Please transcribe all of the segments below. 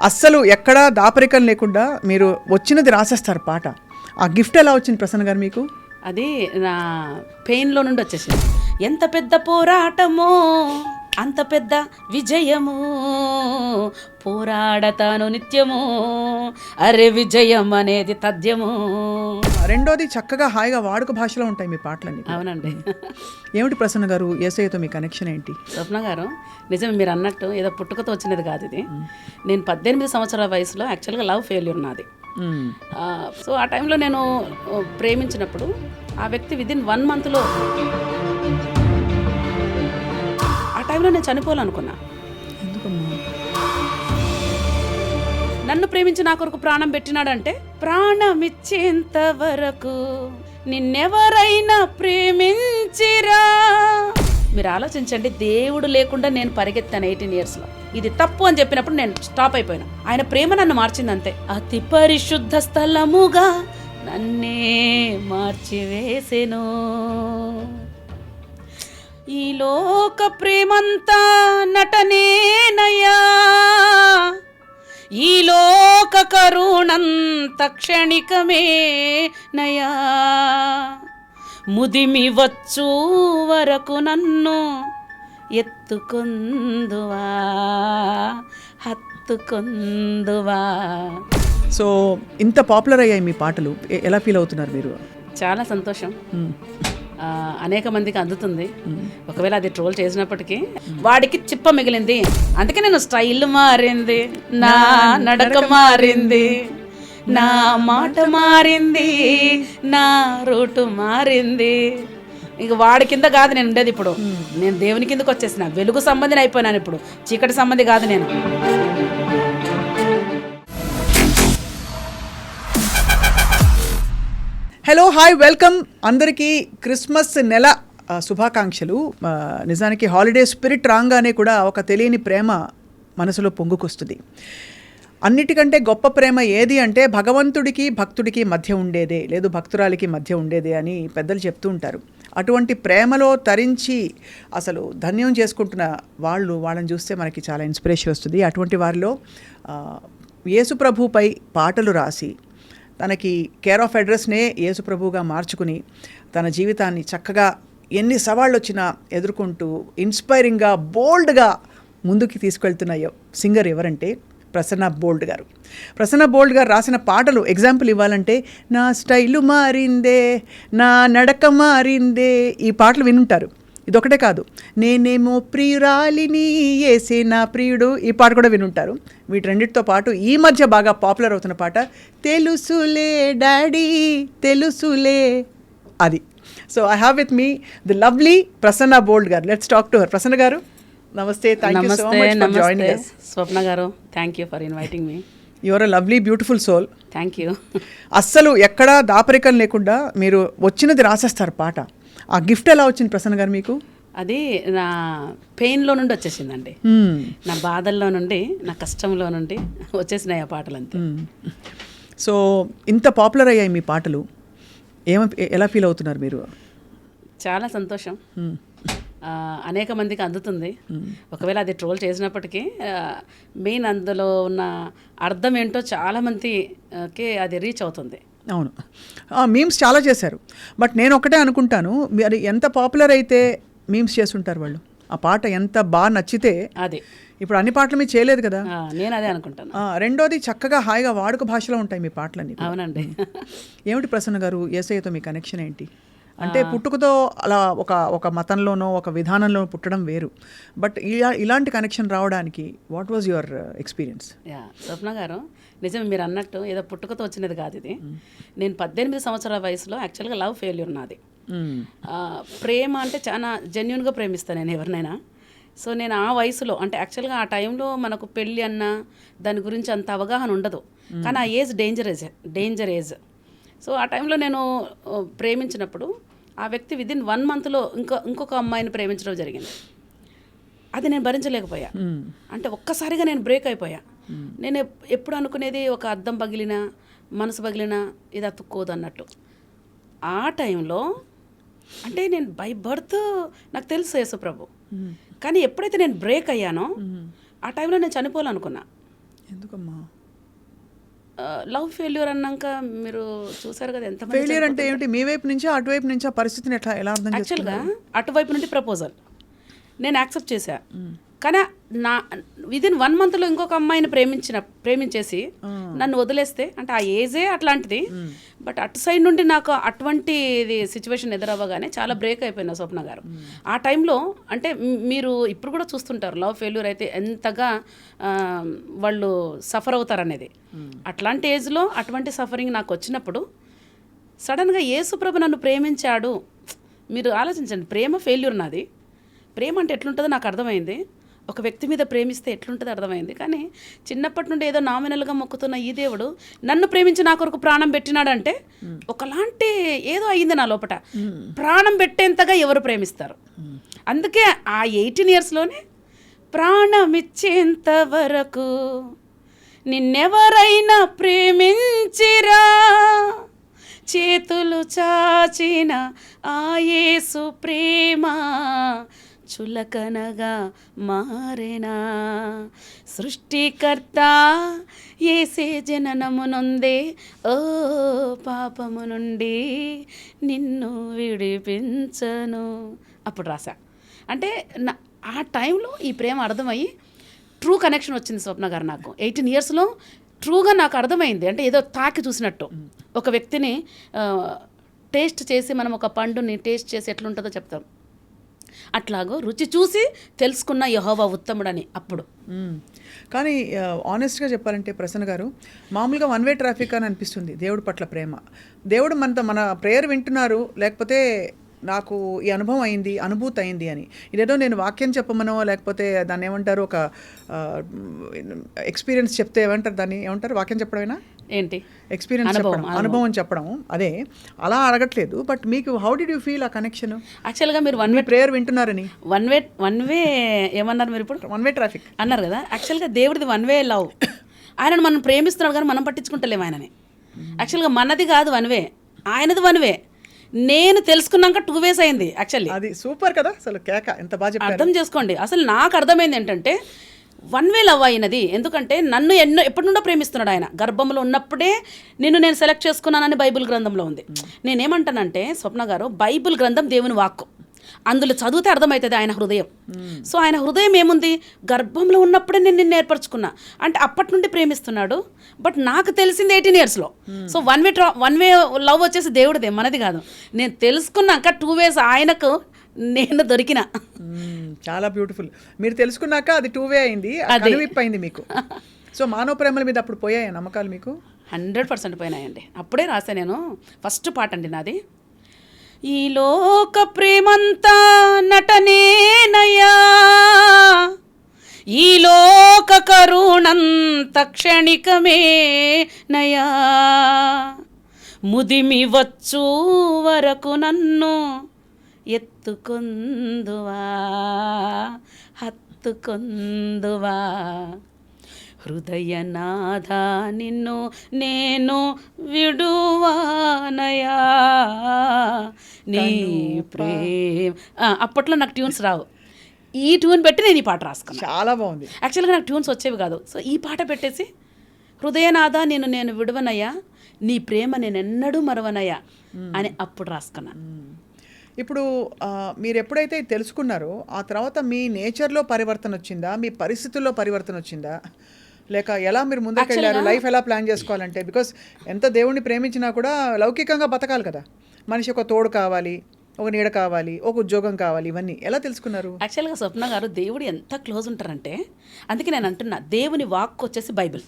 అస్సలు ఎక్కడా దాపరికం లేకుండా మీరు వచ్చినది రాసేస్తారు పాట. ఆ గిఫ్ట్ ఎలా వచ్చింది ప్రసన్న గారు మీకు? అది నా పెయిన్లో నుండి వచ్చేసింది. ఎంత పెద్ద పోరాటమో అంత పెద్ద విజయము, పోరాడతాను నిత్యము, అరే విజయం అనేది తథ్యము. రెండోది చక్కగా హాయిగా వాడుక భాషలో ఉంటాయి మీ పాటలన్నీ. అవునండి. ఏమిటి ప్రసన్న గారు యేసయ్యతో మీ కనెక్షన్ ఏంటి? స్వప్న గారు, నిజం మీరు అన్నట్టు ఏదో పుట్టుకతో వచ్చినది కాదు ఇది. నేను 18 సంవత్సరాల వయసులో యాక్చువల్గా లవ్ ఫెయిల్యూర్ నాది. సో ఆ టైంలో నేను ప్రేమించినప్పుడు ఆ వ్యక్తి విదిన్ 1 మంత్లో, ఆ టైంలో నేను చనిపోవాలనుకున్నా. ఎందుకమ్మా? నన్ను ప్రేమించి నా కొరకు ప్రాణం పెట్టినాడంటే, ప్రాణం ఇచ్చేంత వరకు నిన్నెవరైనా ప్రేమించిరా. మీరు ఆలోచించండి, దేవుడు లేకుండా నేను పరిగెత్తాను 18 yearsలో. ఇది తప్పు అని చెప్పినప్పుడు నేను స్టాప్ అయిపోయినా. ఆయన ప్రేమ నన్ను మార్చింది అంతే. అతి పరిశుద్ధ స్థలముగా నన్నే మార్చివేసెను. ఈ లోక ప్రేమంతా నటనేనయ్యా, ఈ లోక కరుణంత క్షణికమే నయా, ముదిమి వచ్చు వరకు నన్ను ఎత్తుకొందువా, హత్తుకొందువా. సో ఇంత పాపులర్ అయ్యాయి మీ పాటలు, ఎలా ఫీల్ అవుతున్నారు మీరు? చాలా సంతోషం. అనేక మందికి అందుతుంది. ఒకవేళ అది ట్రోల్ చేసినప్పటికీ వాడికి చిప్ప మిగిలింది. అందుకే నేను స్టైల్ మారింది, నా నడక మారింది, నా మాట మారింది, నా రూటు మారింది. ఇక వాడి కింద కాదు నేను ఉండేది. ఇప్పుడు నేను దేవుని కిందకు వచ్చేసిన, వెలుగు సంబంధిని అయిపోయినాను. ఇప్పుడు చీకటి సంబంధి కాదు నేను. హలో, హాయ్, వెల్కమ్ అందరికీ. క్రిస్మస్ నెల శుభాకాంక్షలు. నిజానికి హాలిడే స్పిరిట్ రాగానే కూడా ఒక తెలియని ప్రేమ మనసులో పొంగుకొస్తుంది. అన్నిటికంటే గొప్ప ప్రేమ ఏది అంటే భగవంతుడికి భక్తుడికి మధ్య ఉండేదే, లేదు భక్తురాలికి మధ్య ఉండేదే అని పెద్దలు చెప్తూ ఉంటారు. అటువంటి ప్రేమలో తరించి అసలు ధన్యం చేసుకుంటున్న వాళ్ళని చూస్తే మనకి చాలా ఇన్స్పిరేషన్ వస్తుంది. అటువంటి వారిలో యేసుప్రభుపై పాటలు రాసి తనకి కేర్ ఆఫ్ అడ్రస్నే యేసుప్రభుగా మార్చుకుని తన జీవితాన్ని చక్కగా ఎన్ని సవాళ్ళు వచ్చినా ఎదుర్కొంటూ ఇన్స్పైరింగ్గా బోల్డ్గా ముందుకు తీసుకెళ్తున్న సింగర్ ఎవరంటే ప్రసన్న బోల్డ్ గారు. ప్రసన్న బోల్డ్ గారు రాసిన పాటలు ఎగ్జాంపుల్ ఇవ్వాలంటే, నా స్టైలు మారిందే, నా నడక మారిందే, ఈ పాటలు వినుంటారు. ఇదొకటే కాదు, నేనేమో ప్రియురాలిని యేసే నా ప్రియుడు, ఈ పాట కూడా వినుంటారు. వీటన్నిటితో పాటు ఈ మధ్య బాగా పాపులర్ అవుతున్న పాట తెలుసులే డాడీ తెలుసులే, అది. So I have with me the lovely Prasanna bold garu. Let's talk to her. Prasanna garu నమస్తే, thank you so much for joining us. Swapna garu, thank you for inviting me. You are a lovely beautiful soul. Thank you. అస్సలు ఎక్కడా దాపరికం లేకుండా మీరు వచ్చినది రాసేస్తారు పాట. ఆ gift ఎలా వచ్చింది ప్రసన్న గారు మీకు? అది నా పెయిన్లో నుండి వచ్చేసిందండి. నా బాధల్లో నుండి, నా కష్టంలో నుండి వచ్చేసినాయి ఆ పాటలు అంతే. సో ఇంత పాపులర్ అయ్యాయి మీ పాటలు, ఎలా ఫీల్ అవుతున్నారు మీరు? చాలా సంతోషం. అనేక మందికి అందుతుంది. ఒకవేళ అది ట్రోల్ చేసినప్పటికీ మెయిన్ అందులో ఉన్న అర్థం ఏంటో చాలామందికి అది రీచ్ అవుతుంది. అవును, మీమ్స్ చాలా చేశారు. బట్ నేను ఒకటే అనుకుంటాను, అది ఎంత పాపులర్ అయితే మీమ్స్ చేస్తుంటారు వాళ్ళు. ఆ పాట ఎంత బాగా నచ్చితే, అది ఇప్పుడు అన్ని పాటలు మీరు చేయలేదు కదా, నేను అదే అనుకుంటాను. రెండోది చక్కగా హాయిగా వాడుక భాషలో ఉంటాయి మీ పాటలన్నీ. అవునండి. ఏమిటి ప్రసన్న గారు, యేసయ్యతో మీ కనెక్షన్ ఏంటి? అంటే పుట్టుకతో అలా ఒక మతంలోనో ఒక విధానంలో పుట్టడం వేరు, బట్ ఇలాంటి కనెక్షన్ రావడానికి వాట్ వాజ్ యువర్ ఎక్స్పీరియన్స్? స్వప్న గారు, నిజం మీరు అన్నట్టు ఏదో పుట్టుకతో వచ్చినది కాదు ఇది. నేను 18 సంవత్సరాల వయసులో యాక్చువల్గా లవ్ ఫెయిల్యూర్ నాది. ప్రేమ అంటే చాలా జెన్యున్గా ప్రేమిస్తాను నేను ఎవరినైనా. సో నేను ఆ వయసులో, అంటే యాక్చువల్గా ఆ టైంలో మనకు పెళ్ళి అన్న దాని గురించి అంత అవగాహన ఉండదు, కానీ ఆ ఏజ్ డేంజర్ ఏజ్. సో ఆ టైంలో నేను ప్రేమించినప్పుడు ఆ వ్యక్తి విదిన్ 1 మంత్లో ఇంకొక అమ్మాయిని ప్రేమించడం జరిగింది. అది నేను భరించలేకపోయా. అంటే ఒక్కసారిగా నేను బ్రేక్ అయిపోయా. నేను ఎప్పుడు అనుకునేది, ఒక అద్దం పగిలినా, మనసు పగిలినా ఇది అతుక్కోదు అన్నట్టు. ఆ టైంలో అంటే నేను బై బర్త్ నాకు తెలుసు యేసుప్రభు, కానీ ఎప్పుడైతే నేను బ్రేక్ అయ్యానో ఆ టైంలో నేను చనిపోవాలనుకున్నా. ఎందుకమ్మా? లవ్ ఫెయిల్యూర్ అన్నాక మీరు చూసారు కదా ఎంత ఫెయిలియర్ అంటే ఏమిటి? మీ వైపు నుంచా అటువైపు నుంచా పరిస్థితిని ఎలా అర్థం యాక్చువల్గా చేసుకున్నారు? అటువైపు నుండి ప్రపోజల్ నేను యాక్సెప్ట్ చేశా. కానీ నా విదిన్ 1 monthలో ఇంకొక అమ్మాయిని ప్రేమించేసి నన్ను వదిలేస్తే అంటే ఆ ఏజే అట్లాంటిది. బట్ అటు సైడ్ నుండి నాకు అటువంటి సిచ్యువేషన్ ఎదురవ్వగానే చాలా బ్రేక్ అయిపోయినా స్వప్న గారు. ఆ టైంలో అంటే మీరు ఇప్పుడు కూడా చూస్తుంటారు లవ్ ఫెయిల్యూర్ అయితే ఎంతగా వాళ్ళు సఫర్ అవుతారనేది. అట్లాంటి ఏజ్లో అటువంటి సఫరింగ్ నాకు వచ్చినప్పుడు సడన్గా యేసుప్రభు నన్ను ప్రేమించాడు. మీరు ఆలోచించండి, ప్రేమ ఫెయిల్యూర్ నాది. ప్రేమ అంటే ఎట్లుంటుందో నాకు అర్థమైంది. ఒక వ్యక్తి మీద ప్రేమిస్తే ఎట్లుంటుందో అర్థమైంది. కానీ చిన్నప్పటి నుండి ఏదో నామినల్గా మొక్కుతున్న ఈ దేవుడు నన్ను ప్రేమించి నా కొరకు ప్రాణం పెట్టినాడంటే ఒకలాంటి ఏదో అయ్యింది నా లోపట. ప్రాణం పెట్టేంతగా ఎవరు ప్రేమిస్తారు? అందుకే ఆ 18 yearsలోనే ప్రాణం ఇచ్చేంత వరకు నిన్నెవరైనా ప్రేమించిరా, చేతులు చాచిన ఆ యేసు ప్రేమ చులకనగా మారేనా. సృష్టికర్త యేసే జననము నొందే ఓ పాపము నుండి నిన్ను విడిపించను. అప్పుడు రాశా. అంటే ఆ టైంలో ఈ ప్రేమ అర్థమయ్యి ట్రూ కనెక్షన్ వచ్చింది స్వప్న గారు నాకు. 18 yearsలో ట్రూగా నాకు అర్థమైంది. అంటే ఏదో తాకి చూసినట్టు ఒక వ్యక్తిని టేస్ట్ చేసి మనం ఒక పండుని టేస్ట్ చేసి ఎట్లుంటుందో చెప్తాం. అట్లాగో రుచి చూసి తెలుసుకున్న యెహోవా ఉత్తముడని అప్పుడు. కానీ ఆనెస్ట్గా చెప్పాలంటే ప్రసన్న గారు, మామూలుగా 1-way ట్రాఫిక్ అని అనిపిస్తుంది దేవుడి పట్ల ప్రేమ. దేవుడు మన ప్రేయర్ వింటున్నారు, లేకపోతే నాకు ఈ అనుభవం అయింది, అనుభూతి అయింది అని. ఇదేదో నేను వాక్యం చెప్పమనో లేకపోతే దాన్ని ఏమంటారు, ఒక ఎక్స్పీరియన్స్ చెప్తే ఏమంటారు, దాన్ని ఏమంటారు, వాక్యం చెప్పడమేనా ఏంటి ఎక్స్పీరియన్స్ చెప్పడం, అనుభవం చెప్పడం, అదే అలా అడగట్లేదు. బట్ మీకు హౌ డిడ్ యూ ఫీల్ ఆ కనెక్షన్? యాక్చువల్గా మీరు ప్రేయర్ వింటున్నారని వన్ వే ఏమన్నారు మీరు ఇప్పుడు? 1-way ట్రాఫిక్ అన్నారు కదా. యాక్చువల్గా దేవుడిది 1-way లవ్. ఆయనను మనం ప్రేమిస్తున్నాడు కానీ మనం పట్టించుకుంటలేము ఆయనని. యాక్చువల్గా మనది కాదు 1-way, ఆయనది 1-way. నేను తెలుసుకున్నాక 2 ways అయింది యాక్చువల్లీ. అది సూపర్ కదా, అసలు కేక ఎంత బాగా చెప్పారు. అర్థం చేసుకోండి. అసలు నాకు అర్థమైంది ఏంటంటే 1-way లవ్ అయినది. ఎందుకంటే నన్ను ఎప్పటి నుండో ప్రేమిస్తున్నాడు ఆయన. గర్భంలో ఉన్నప్పుడే నేను సెలెక్ట్ చేసుకున్నానని బైబిల్ గ్రంథంలో ఉంది. నేనేమంటానంటే స్వప్న గారు, బైబిల్ గ్రంథం దేవుని వాక్కు. అందులో చదివితే అర్థమవుతుంది ఆయన హృదయం. సో ఆయన హృదయం ఏముంది, గర్భంలో ఉన్నప్పుడే నేను నిన్ను ఏర్పరచుకున్నా అంటే అప్పటి నుండి ప్రేమిస్తున్నాడు. బట్ నాకు తెలిసింది 18 yearsలో. సో 1-way లవ్ వచ్చేసి దేవుడిదే, మనది కాదు. నేను తెలుసుకున్నాక 2 ways ఆయనకు నేను దొరికిన. చాలా బ్యూటిఫుల్. మీరు తెలుసుకున్నాక అది 2-way అయింది, కనువిప్పు అయింది మీకు. సో మానవ ప్రేమల మీద అప్పుడు పోయాయి నమ్మకాలు మీకు? 100% పోయినాయండి. అప్పుడే రాసా నేను. ఫస్ట్ పాట అండి నాది. ఈ లోక ప్రేమంతా నటనేనయ్యా, ఈ లోక కరుణంత క్షణికమే నయా, ముదిమి వచ్చు వరకు నన్ను ఎత్తుకొందువా, హత్తుకొందువా, హృదయనాథ నిన్ను నేను విడువానయా, నీ ప్రేమ. అప్పట్లో నాకు ట్యూన్స్ రావు. ఈ ట్యూన్ పెట్టి నేను ఈ పాట రాసుకున్నాను. చాలా బాగుంది. యాక్చువల్గా నాకు ట్యూన్స్ వచ్చేవి కాదు. సో ఈ పాట పెట్టేసి హృదయనాథ నేను విడువనయ్యా, నీ ప్రేమ నేను ఎన్నడూ మరవనయ్యా అని అప్పుడు రాసుకున్నాను. ఇప్పుడు మీరు ఎప్పుడైతే తెలుసుకున్నారో ఆ తర్వాత మీ నేచర్లో పరివర్తన వచ్చిందా, మీ పరిస్థితుల్లో పరివర్తన వచ్చిందా, లేక ఎలా మీరు ముందుకెళ్ళారు? లైఫ్ ఎలా ప్లాన్ చేసుకోవాలంటే, బికాస్ ఎంత దేవుణ్ణి ప్రేమించినా కూడా లౌకికంగా బతకాలి కదా. మనిషి ఒక తోడు కావాలి, ఒక నీడ కావాలి, ఒక ఉద్యోగం కావాలి, ఇవన్నీ ఎలా తెలుసుకున్నారు? యాక్చువల్గా స్వప్న గారు, దేవుడు ఎంత క్లోజ్ ఉంటారంటే, అందుకే నేను అంటున్నా, దేవుని వాక్కు వచ్చేసి బైబిల్.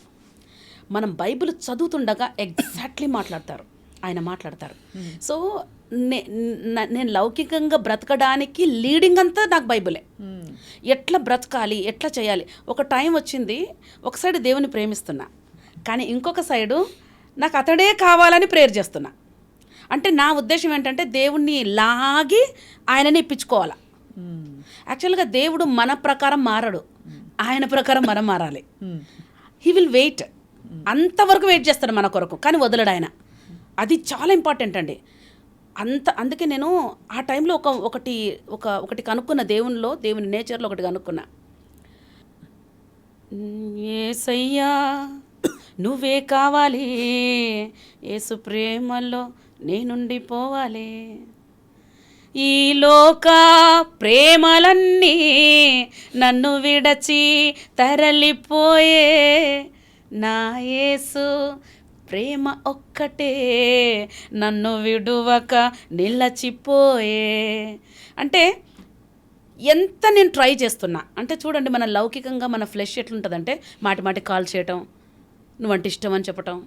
మనం బైబిల్ చదువుతుండగా ఎగ్జాక్ట్లీ ఆయన మాట్లాడతారు. సో నేను లౌకికంగా బ్రతకడానికి లీడింగ్ అంతా నాకు బైబిలే. ఎట్లా బ్రతకాలి, ఎట్లా చేయాలి. ఒక టైం వచ్చింది, ఒక సైడ్ దేవుని ప్రేమిస్తున్నా, కానీ ఇంకొక సైడు నాకు అతడే కావాలని ప్రేయర్ చేస్తున్నా. అంటే నా ఉద్దేశం ఏంటంటే దేవుణ్ణి లాగి ఆయనని ఇప్పించుకోవాలా. యాక్చువల్గా దేవుడు మన ప్రకారం మారడు, ఆయన ప్రకారం మనం మారాలి. హీ విల్ వెయిట్, అంతవరకు వెయిట్ చేస్తాడు మన కొరకు, కానీ వదలడు ఆయన. అది చాలా ఇంపార్టెంట్ అండి. అందుకే నేను ఆ టైంలో ఒకటి కనుక్కున్న, దేవుని నేచర్లో ఒకటి కనుక్కున్నా. యేసయ్యా నువ్వే కావాలి, యేసు ప్రేమలో నేనుండిపోవాలి. ఈ లోక ప్రేమలన్నీ నన్ను విడచి తరలిపోయే, నా యేసు ప్రేమ ఒక్కటే నన్ను విడువక నిలచిపోయే. అంటే ఎంత నేను ట్రై చేస్తున్నా అంటే చూడండి, మన లౌకికంగా మన ఫ్లెష్ ఎట్లుంటుందంటే మాటి కాల్ చేయటం, నువ్వంటే ఇష్టం అని చెప్పటం,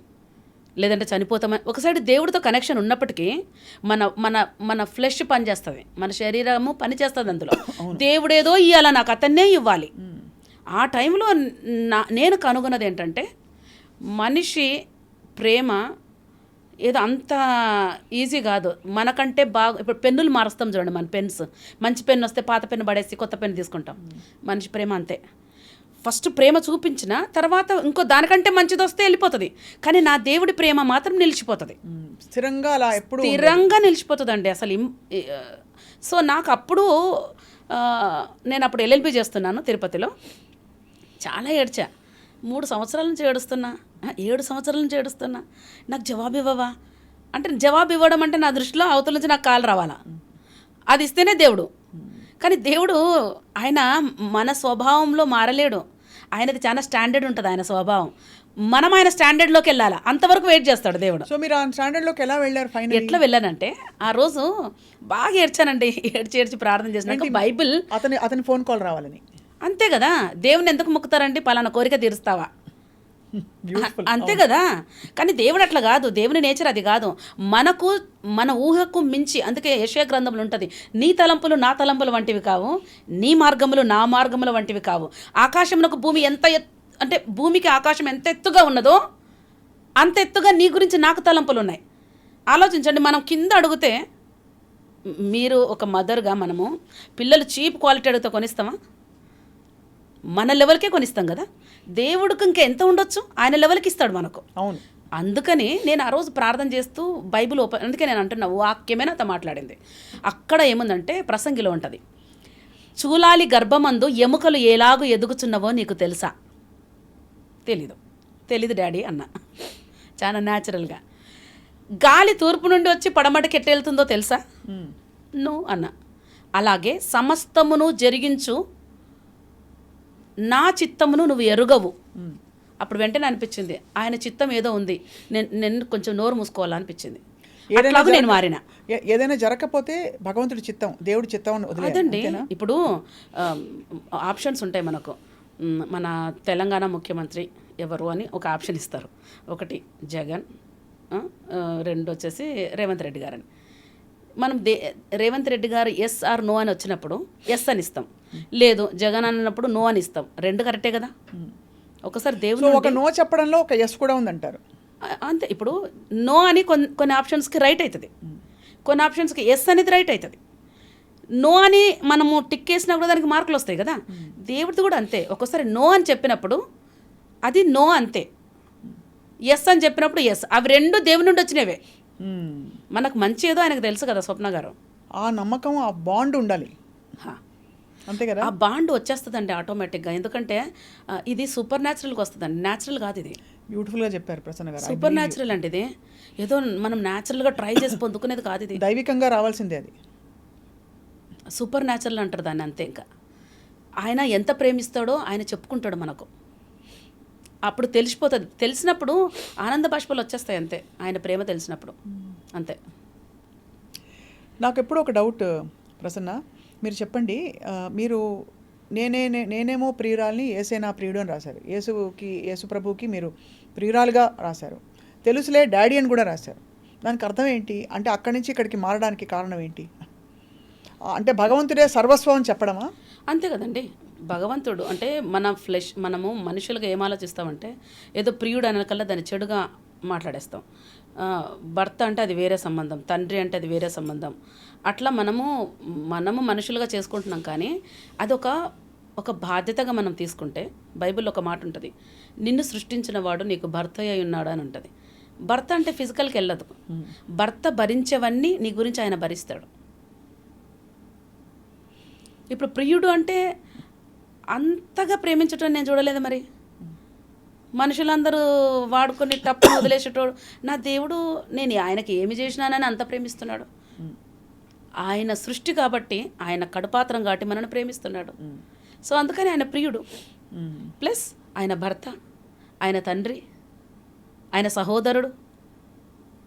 లేదంటే చనిపోతామని. ఒకసారి దేవుడితో కనెక్షన్ ఉన్నప్పటికీ మన మన మన ఫ్లెష్ పనిచేస్తుంది, మన శరీరము పనిచేస్తుంది. అందులో దేవుడేదో ఇవ్వాలి, నాకు అతన్నే ఇవ్వాలి. ఆ టైంలో నేను కనుగొన్నది ఏంటంటే, మనిషి ప్రేమ ఏదో అంత ఈజీ కాదు. మనకంటే బాగా ఇప్పుడు పెన్నులు మారుస్తాం చూడండి, మన పెన్స్ మంచి పెన్ను వస్తే పాత పెన్ను పడేసి కొత్త పెన్ను తీసుకుంటాం. మనిషి ప్రేమ అంతే. ఫస్ట్ ప్రేమ చూపించిన తర్వాత ఇంకో దానికంటే మంచిది వస్తే వెళ్ళిపోతుంది, కానీ నా దేవుడి ప్రేమ మాత్రం నిలిచిపోతుంది, స్థిరంగా అలా ఎప్పుడు స్థిరంగా నిలిచిపోతుందండి అసలు. సో నాకు అప్పుడు నేను అప్పుడు ఎల్ఎల్బి చేస్తున్నాను తిరుపతిలో. చాలా ఏడ్చా. 3 సంవత్సరాల నుంచి ఏడుస్తున్నా, 7 సంవత్సరాల నుంచి ఏడుస్తున్నా. నాకు జవాబు ఇవ్వవా అంటే, జవాబు ఇవ్వడం అంటే నా దృష్టిలో అవతల నుంచి నాకు కాలు రావాలా, అది ఇస్తేనే దేవుడు. కానీ దేవుడు ఆయన మన స్వభావంలో మారలేడు. ఆయనది చాలా స్టాండర్డ్ ఉంటుంది ఆయన స్వభావం. మనం ఆయన స్టాండర్డ్లోకి వెళ్ళాలి, అంతవరకు వెయిట్ చేస్తాడు దేవుడు. సో మీరు ఆ స్టాండర్డ్లోకి ఎలా వెళ్ళారు? ఫైనల్ ఎట్లా వెళ్ళానంటే, ఆ రోజు బాగా ఏడ్చానండి. ఏడ్చి ప్రార్థన చేసినాక బైబిల్ అతని ఫోన్ కాల్ రావాలని. అంతే కదా, దేవుని ఎందుకు మొక్కుతారండి? పలానా కోరిక తీరుస్తావా, అంతే కదా. కానీ దేవుడు అట్లా కాదు, దేవుని నేచర్ అది కాదు. మనకు మన ఊహకు మించి. అందుకే యెషయా గ్రంథంలో ఉంటుంది, నీ తలంపులు నా తలంపులు వంటివి కావు, నీ మార్గములు నా మార్గముల వంటివి కావు. ఆకాశమునకు భూమి ఎంత అంటే భూమికి ఆకాశం ఎంత ఎత్తుగా ఉన్నదో అంత ఎత్తుగా నీ గురించి నాకు తలంపులు ఉన్నాయి. ఆలోచించండి, మనం కింద అడిగితే, మీరు ఒక మదర్గా మనము పిల్లలు చీప్ క్వాలిటీ అడిగితే కొనిస్తామా? మన లెవెల్కే కొనిస్తాం కదా. దేవుడికి ఇంకా ఎంత ఉండొచ్చు, ఆయన లెవెల్కి ఇస్తాడు మనకు. అవును. అందుకని నేను ఆ రోజు ప్రార్థన చేస్తూ బైబిల్ ఓపెన్, అందుకే నేను అంటున్నా వాక్యమే నాతో మాట్లాడింది. అక్కడ ఏముందంటే ప్రసంగిలో ఉంటుంది, చూలాలి గర్భమందు ఎముకలు ఎలాగూ ఎదుగుచున్నవో నీకు తెలుసా? తెలీదు డాడీ అన్న, చాలా న్యాచురల్గా. గాలి తూర్పు నుండి వచ్చి పడమటికి ఎట్టెళ్తుందో తెలుసా? నువ్వు అన్న. అలాగే సమస్తమును జరిగించు నా చిత్తమును నువ్వు ఎరుగవు. అప్పుడు వెంటనే అనిపించింది, ఆయన చిత్తం ఏదో ఉంది, నేను కొంచెం నోరు మూసుకోవాలనిపించింది. అట్లాగే నేను మారిన. ఏదైనా జరగకపోతే భగవంతుడి చిత్తం, దేవుడి చిత్తం అదండి. ఇప్పుడు ఆప్షన్స్ ఉంటాయి మనకు. మన తెలంగాణ ముఖ్యమంత్రి ఎవరు అని ఒక ఆప్షన్ ఇస్తారు. ఒకటి జగన్, 2 వచ్చేసి రేవంత్ రెడ్డి గారని. మనం రేవంత్ రెడ్డి గారు ఎస్ ఆర్ నో అని వచ్చినప్పుడు ఎస్ అని ఇస్తాం, లేదు జగన్ అన్నప్పుడు నో అని ఇస్తాం. 2 కరెక్టే కదా. ఒకసారి దేవుడు ఒక నో చెప్పడంలో ఒక ఎస్ కూడా ఉందంటారు. అంతే. ఇప్పుడు నో అని కొన్ని ఆప్షన్స్కి రైట్ అవుతుంది, కొన్ని ఆప్షన్స్కి ఎస్ అనేది రైట్ అవుతుంది. నో అని మనము టిక్ వేసినా కూడా దానికి మార్కులు వస్తాయి కదా. దేవుడిది కూడా అంతే. ఒక్కోసారి నో అని చెప్పినప్పుడు అది నో అంతే, ఎస్ అని చెప్పినప్పుడు ఎస్. అవి 2 దేవుని నుండి వచ్చినవే. మనకు మంచి ఏదో ఆయనకు తెలుసు కదా స్వప్న గారు. ఆ నమ్మకం, ఆ బాండ్ ఉండాలి, అంతే కదా. ఆ బాండ్ వచ్చేస్తుందండి ఆటోమేటిక్గా. ఎందుకంటే ఇది సూపర్ న్యాచురల్గా వస్తుందండి, న్యాచురల్ కాదు ఇది. బ్యూటిఫుల్గా చెప్పారు ప్రసన్న గారు. సూపర్ న్యాచురల్ అంటే ఇది ఏదో మనం న్యాచురల్గా ట్రై చేసి పొందుకునేది కాదు, ఇది దైవికంగా రావాల్సిందే. అది సూపర్ న్యాచురల్ అంటారు దాన్ని. అంతే. ఇంకా ఆయన ఎంత ప్రేమిస్తాడో ఆయన చెప్పుకుంటాడు మనకు, అప్పుడు తెలిసిపోతుంది. తెలిసినప్పుడు ఆనంద బాష్పాలు వచ్చేస్తాయి, అంతే. ఆయన ప్రేమ తెలిసినప్పుడు అంతే. నాకు ఎప్పుడు ఒక డౌట్ ప్రసన్న, మీరు చెప్పండి. మీరు నేనేమో ప్రియురాల్ని, యేసేనా ప్రియుడు అని రాశారు. యేసు ప్రభువుకి మీరు ప్రియురాలుగా రాశారు. తెలుసులే డాడీ అని కూడా రాశారు. దానికి అర్థం ఏంటి? అంటే అక్కడి నుంచి ఇక్కడికి మారడానికి కారణం ఏంటి? అంటే భగవంతుడే సర్వస్వం అని చెప్పడమా? అంతే కదండి. భగవంతుడు అంటే మన ఫ్లెష్, మనము మనుషులుగా ఏం ఆలోచిస్తామంటే ఏదో ప్రియుడు అనకల్లా దాన్ని చెడుగా మాట్లాడేస్తాం. భర్త అంటే అది వేరే సంబంధం, తండ్రి అంటే అది వేరే సంబంధం. అట్లా మనము మనుషులుగా చేసుకుంటున్నాం. కానీ అది ఒక బాధ్యతగా మనం తీసుకుంటే, బైబిల్లో ఒక మాట ఉంటుంది, నిన్ను సృష్టించిన వాడు నీకు భర్త అయి ఉన్నాడు అని ఉంటుంది. భర్త అంటే ఫిజికల్కి వెళ్ళదు. భర్త భరించేవన్నీ నీ గురించి ఆయన భరిస్తాడు. ఇప్పుడు ప్రియుడు అంటే అంతగా ప్రేమించటం నేను చూడలేదు మరి. మనుషులందరూ వాడుకొని టప్పును వదిలేసేటోడు. నా దేవుడు నేను ఆయనకి ఏమి చేసినానని అంత ప్రేమిస్తున్నాడు. ఆయన సృష్టి కాబట్టి, ఆయన కడుపాత్రం కాబట్టి మనల్ని ప్రేమిస్తున్నాడు. సో అందుకని ఆయన ప్రియుడు, ప్లస్ ఆయన భర్త, ఆయన తండ్రి, ఆయన సహోదరుడు,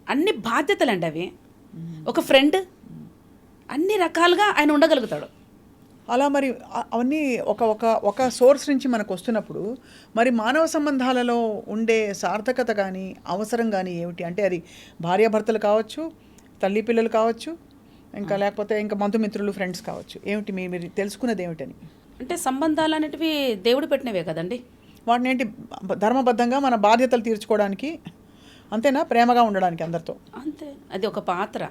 అన్ని బాధ్యతలండి అవి. ఒక ఫ్రెండ్, అన్ని రకాలుగా ఆయన ఉండగలుగుతాడు. అలా మరి అవన్నీ ఒక ఒక ఒక సోర్స్ నుంచి మనకు వస్తున్నప్పుడు మరి మానవ సంబంధాలలో ఉండే సార్థకత కానీ అవసరం కానీ ఏమిటి? అంటే అది భార్యాభర్తలు కావచ్చు, తల్లి పిల్లలు కావచ్చు, ఇంకా లేకపోతే ఇంకా బంధుమిత్రులు, ఫ్రెండ్స్ కావచ్చు. ఏమిటి మీరు తెలుసుకున్నది ఏమిటని? అంటే సంబంధాలు అనేటివి దేవుడు పెట్టినవే కదండి. వాటిని ఏంటి ధర్మబద్ధంగా మన బాధ్యతలు తీర్చుకోవడానికి, అంతేనా? ప్రేమగా ఉండడానికి అందరితో అంతే. అది ఒక పాత్ర.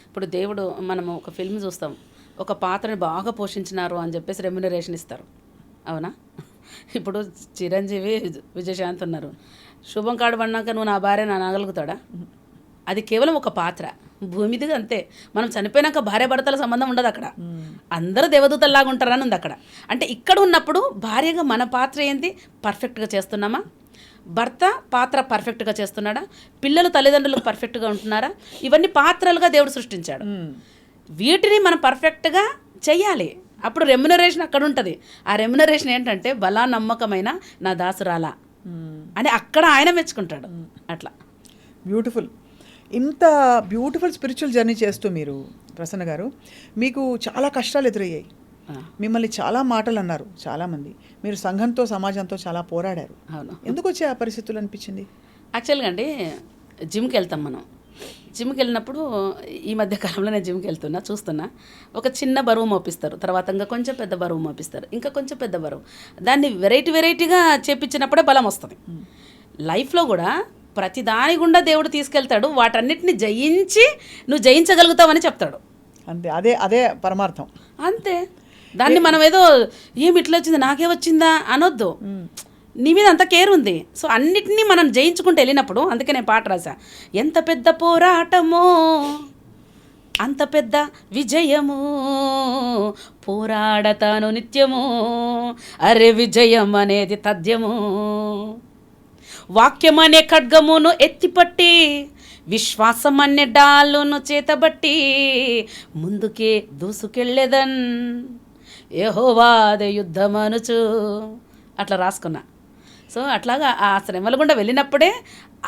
ఇప్పుడు దేవుడు, మనము ఒక ఫిల్మ్ చూస్తాం, ఒక పాత్రని బాగా పోషించినారు అని చెప్పేసి రెమ్యునరేషన్ ఇస్తారు, అవునా? ఇప్పుడు చిరంజీవి, విజయశాంతి ఉన్నారు. శుభం కాడు పడినాక నువ్వు నా భార్య నా అనగలుగుతాడా? అది కేవలం ఒక పాత్ర, భూమిదిగా అంతే. మనం చనిపోయినాక భార్య భర్తల సంబంధం ఉండదు అక్కడ. అందరూ దేవదూతల్లాగా ఉంటారని ఉంది అక్కడ. అంటే ఇక్కడ ఉన్నప్పుడు భార్యగా మన పాత్ర ఏంటి? పర్ఫెక్ట్గా చేస్తున్నామా? భర్త పాత్ర పర్ఫెక్ట్గా చేస్తున్నాడా? పిల్లలు తల్లిదండ్రులకు పర్ఫెక్ట్గా ఉంటున్నారా? ఇవన్నీ పాత్రలుగా దేవుడు సృష్టించాడు. వీటిని మనం పర్ఫెక్ట్గా చెయ్యాలి. అప్పుడు రెమ్యునరేషన్ అక్కడ ఉంటుంది. ఆ రెమ్యునరేషన్ ఏంటంటే బలా నమ్మకమైన నా దాసురాలా అని అక్కడ ఆయన మెచ్చుకుంటాడు. అట్లా బ్యూటిఫుల్. ఇంత బ్యూటిఫుల్ స్పిరిచువల్ జర్నీ చేస్తూ మీరు ప్రసన్న గారు, మీకు చాలా కష్టాలు ఎదురయ్యాయి, మిమ్మల్ని చాలా మాటలు అన్నారు చాలామంది, మీరు సంఘంతో సమాజంతో చాలా పోరాడారు. అవును. ఎందుకు వచ్చే ఆ పరిస్థితులు అనిపించింది? యాక్చువల్గా అండి, జిమ్కి వెళ్తాం మనం. జిమ్కి వెళ్ళినప్పుడు ఈ మధ్య కాలంలో నేను జిమ్కి వెళ్తున్నా, చూస్తున్నా, ఒక చిన్న బరువు మోపిస్తారు, తర్వాత ఇంకా కొంచెం పెద్ద బరువు మోపిస్తారు, ఇంకా కొంచెం పెద్ద బరువు. దాన్ని వెరైటీగా చేపించినప్పుడే బలం వస్తుంది. లైఫ్లో కూడా ప్రతి దాని గుండా దేవుడు తీసుకెళ్తాడు, వాటన్నిటిని జయించి నువ్వు జయించగలుగుతావని చెప్తాడు. అంతే, అదే అదే పరమార్థం. అంతే. దాన్ని మనం ఏదో ఏమి ఇట్లా వచ్చింది నాకే వచ్చిందా అనొద్దు. నీ మీద అంత కేర్ ఉంది. సో అన్నిటినీ మనం జయించుకుంటూ వెళ్ళినప్పుడు, అందుకే నేను పాట రాసా, ఎంత పెద్ద పోరాటమో అంత పెద్ద విజయము, పోరాడతాను నిత్యము, అరే విజయం అనేది తథ్యము, వాక్యం అనే ఖడ్గమును ఎత్తిపట్టి, విశ్వాసం అనే డాలును చేతబట్టి, ముందుకే దూసుకెళ్ళేదన్ యెహోవాదే యుద్ధమనుచు, అట్లా రాసుకున్నా. సో అట్లాగా ఆ శ్రమల గుండా వెళ్ళినప్పుడే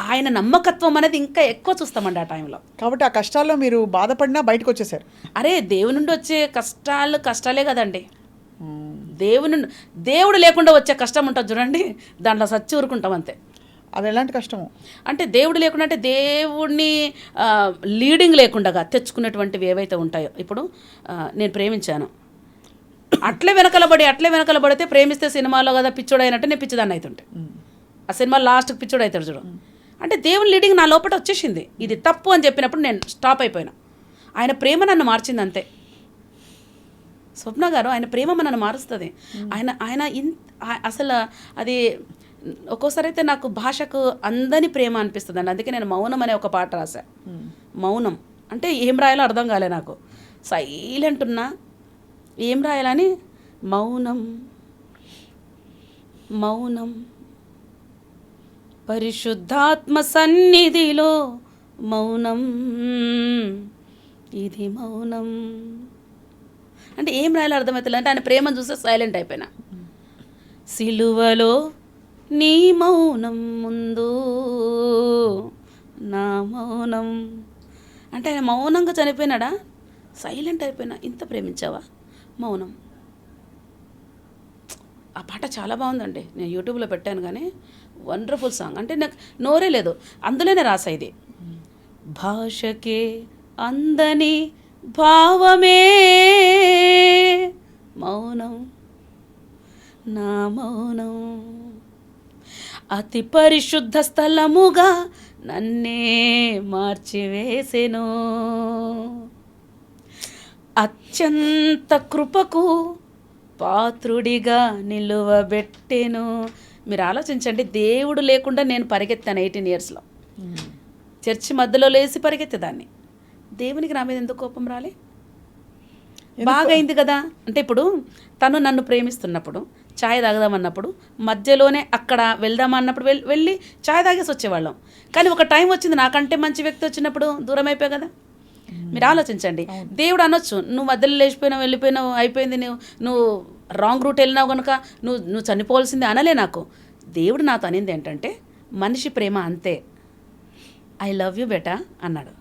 ఆయన నమ్మకత్వం అనేది ఇంకా ఎక్కువ చూస్తామండి ఆ టైంలో. కాబట్టి ఆ కష్టాల్లో మీరు బాధపడినా బయటకు వచ్చేసారు. అరే దేవుని నుండి వచ్చే కష్టాలే కదండి. దేవుడు లేకుండా వచ్చే కష్టం ఉంటుంది చూడండి, దాంట్లో సచ్చి ఊరుకుంటాం అంతే. అది ఎలాంటి కష్టము అంటే దేవుడు లేకుండా, అంటే దేవుడిని లీడింగ్ లేకుండా తెచ్చుకునేటువంటివి ఏవైతే ఉంటాయో. ఇప్పుడు నేను ప్రేమించాను, అట్లే వెనకలబడితే ప్రేమిస్తే సినిమాలో కదా పిచ్చోడు అయినట్టు నేను పిచ్చిదాన్ని అవుతుంటే, ఆ సినిమా లాస్ట్కి పిచ్చోడు అవుతాడు చూడు. అంటే దేవుని లీడింగ్ నా లోపల వచ్చేసింది, ఇది తప్పు అని చెప్పినప్పుడు నేను స్టాప్ అయిపోయినా. ఆయన ప్రేమ నన్ను మార్చింది అంతే. స్వప్న గారు, ఆయన ప్రేమ నన్ను మారుస్తుంది. ఆయన అసలు అది ఒక్కోసారి అయితే నాకు భాషకు అందని ప్రేమ అనిపిస్తుంది అండి. అందుకే నేను మౌనం అనే ఒక పాట రాశా. మౌనం అంటే ఏం రాయాలో అర్థం కాలే నాకు. సైలెంట్ ఉన్నా ఏం రాయాలని, మౌనం మౌనం పరిశుద్ధాత్మ సన్నిధిలో మౌనం, ఇది మౌనం అంటే ఏం రాయాలో అర్థమవుతుంది. అంటే ఆయన ప్రేమను చూస్తే సైలెంట్ అయిపోయినా. సిలువలో నీ మౌనం ముందు నా మౌనం అంటే ఆయన మౌనంగా చనిపోయినాడా, సైలెంట్ అయిపోయినా. ఇంత ప్రేమించావా, మౌనం. ఆ పాట చాలా బాగుందండి, నేను యూట్యూబ్లో పెట్టాను కానీ వండర్ఫుల్ సాంగ్. అంటే నాకు నోరే లేదు, అందులోనే రాసా ఇది. భాషకే అందని భావమే మౌనం, నా మౌనం, అతి పరిశుద్ధ స్థలముగా నన్నే మార్చివేసెను, అత్యంత కృపకు పాత్రుడిగా నిలువబెట్టెను. మీరు ఆలోచించండి, దేవుడు లేకుండా నేను పరిగెత్తాను 18 yearsలో. చర్చి మధ్యలో లేచి పరిగెత్తేదాన్ని. దేవునికి నా మీద ఎందుకు కోపం రాలే? బాగైంది కదా. అంటే ఇప్పుడు తను నన్ను ప్రేమిస్తున్నప్పుడు ఛాయ్ తాగదామన్నప్పుడు మధ్యలోనే అక్కడ వెళ్దామన్నప్పుడు వెళ్ళి ఛాయ్ తాగేసి వచ్చేవాళ్ళం. కానీ ఒక టైం వచ్చింది, నాకంటే మంచి వ్యక్తి వచ్చినప్పుడు దూరం అయిపోయావు కదా. మీరు ఆలోచించండి, దేవుడు అనొచ్చు నువ్వు మధ్యలో లేచిపోయినావు, వెళ్ళిపోయినావు, అయిపోయింది, నువ్వు రాంగ్ రూట్ వెళ్ళినావు కనుక నువ్వు చనిపోవాల్సిందే అనలే. నాకు దేవుడు నాతో అనింది ఏంటంటే, మనిషి ప్రేమ అంతే, ఐ లవ్ యూ బెటా అన్నాడు.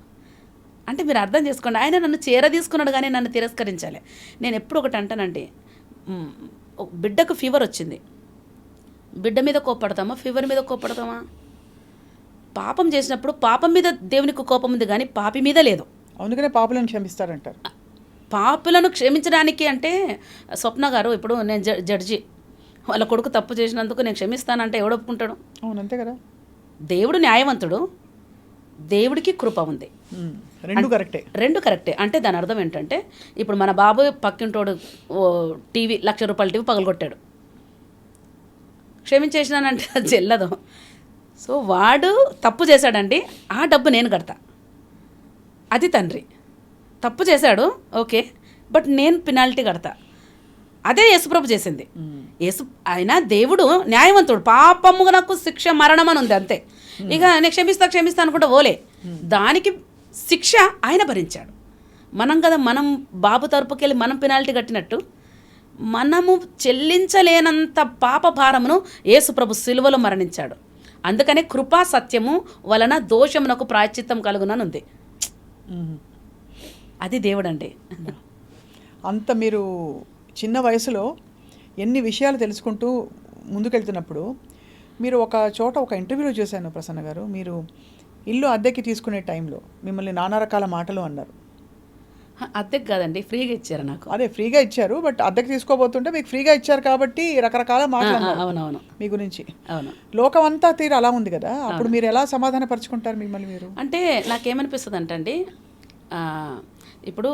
అంటే మీరు అర్థం చేసుకోండి, ఆయన నన్ను తీసుకున్నాడు కానీ నన్ను తిరస్కరించాలి. నేను ఎప్పుడు ఒకటి అంటానండి, బిడ్డకు ఫీవర్ వచ్చింది, బిడ్డ మీద కోప్పడతామా, ఫీవర్ మీద కోప్పడతామా? పాపం చేసినప్పుడు పాపం మీద దేవునికి కోపం ఉంది కానీ పాపి మీద లేదు. అందుకనే పాపులను క్షమిస్తారంటారు. పాపులను క్షమించడానికి అంటే స్వప్న గారు, ఇప్పుడు నేను జడ్జి, వాళ్ళ కొడుకు తప్పు చేసినందుకు నేను క్షమిస్తానంటే ఎవడు ఒప్పుకుంటాడు? అవును, అంతే కదా. దేవుడు న్యాయవంతుడు, దేవుడికి కృప ఉంది, రెండు కరెక్టే. అంటే దాని అర్థం ఏంటంటే, ఇప్పుడు మన బాబు పక్కింటోడు టీవీ ₹1,00,000 టీవీ పగలగొట్టాడు, క్షమించేసినానంటే అది చెల్లదు. సో వాడు తప్పు చేశాడండి, ఆ డబ్బు నేను కడతా. అది తండ్రి తప్పు చేశాడు, ఓకే, బట్ నేను పెనాల్టీ కడతా. అదే యేసుప్రభు చేసింది. ఆయన దేవుడు న్యాయవంతుడు, పాపమునకు శిక్ష మరణం అని ఉంది అంతే. ఇక నేను క్షమిస్తా అనుకుంటా ఓలే, దానికి శిక్ష ఆయన భరించాడు. మనం బాబు తరపుకెళ్ళి మనం పెనాల్టీ కట్టినట్టు మనము చెల్లించలేనంత పాప భారమును యేసుప్రభు సిలువలో మరణించాడు. అందుకనే కృపా సత్యము వలన దోషమునకు ప్రాయశ్చిత్తం కలుగుననుంది. అది దేవుడండి. అంత మీరు చిన్న వయసులో ఎన్ని విషయాలు తెలుసుకుంటూ ముందుకెళ్తున్నప్పుడు, మీరు ఒక చోట ఒక ఇంటర్వ్యూలో చూశాను ప్రసన్న గారు, మీరు ఇల్లు అద్దెకి తీసుకునే టైంలో మిమ్మల్ని నానా రకాల మాటలు అన్నారు. అద్దెకి కాదండి, ఫ్రీగా ఇచ్చారు నాకు. అదే ఫ్రీగా ఇచ్చారు, బట్ అద్దెకి తీసుకోబోతుంటే మీకు ఫ్రీగా ఇచ్చారు కాబట్టి రకరకాల మాటలు. అవునవును, మీ గురించి. అవును, లోకం అంతా తీరు అలా ఉంది కదా, అప్పుడు మీరు ఎలా సమాధాన పరుచుకుంటారు మిమ్మల్ని మీరు? అంటే నాకేమనిపిస్తుంది అంటే, ఇప్పుడు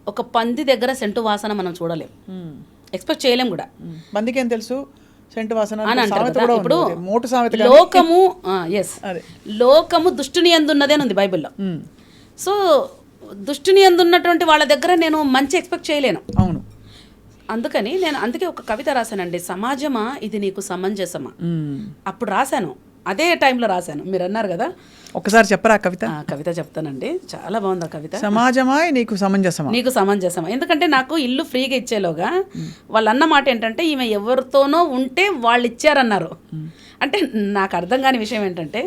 ఒక పంది దగ్గర సెంటు వాసన మనం చూడలేం, ఎక్స్పెక్ట్ చేయలేం కూడా. పందికి ఏం తెలుసు సెంటు వాసన అని అంటారు కదా. ఇప్పుడు మోటు సామెత, లోకము దుష్టుని యందున్నదే అని ఉంది బైబిల్లో. సో దుష్టుని యందున్నటువంటి వాళ్ళ దగ్గర నేను మంచి ఎక్స్పెక్ట్ చేయలేను. అవును, అందుకే ఒక కవిత రాశానండి, సమాజమా ఇది నీకు సమంజసమా. అప్పుడు రాశాను, అదే టైంలో రాశాను. మీరు అన్నారు కదా, ఒకసారి చెప్పరా కవిత? కవిత చెప్తానండి, చాలా బాగుంది ఆ కవిత. సమాజమా నీకు సమంజసమా. ఎందుకంటే నాకు ఇల్లు ఫ్రీగా ఇచ్చేలోగా వాళ్ళు అన్న మాట ఏంటంటే, ఈమె ఎవరితోనో ఉంటే వాళ్ళు ఇచ్చారన్నారు. అంటే నాకు అర్థం కాని విషయం ఏంటంటే,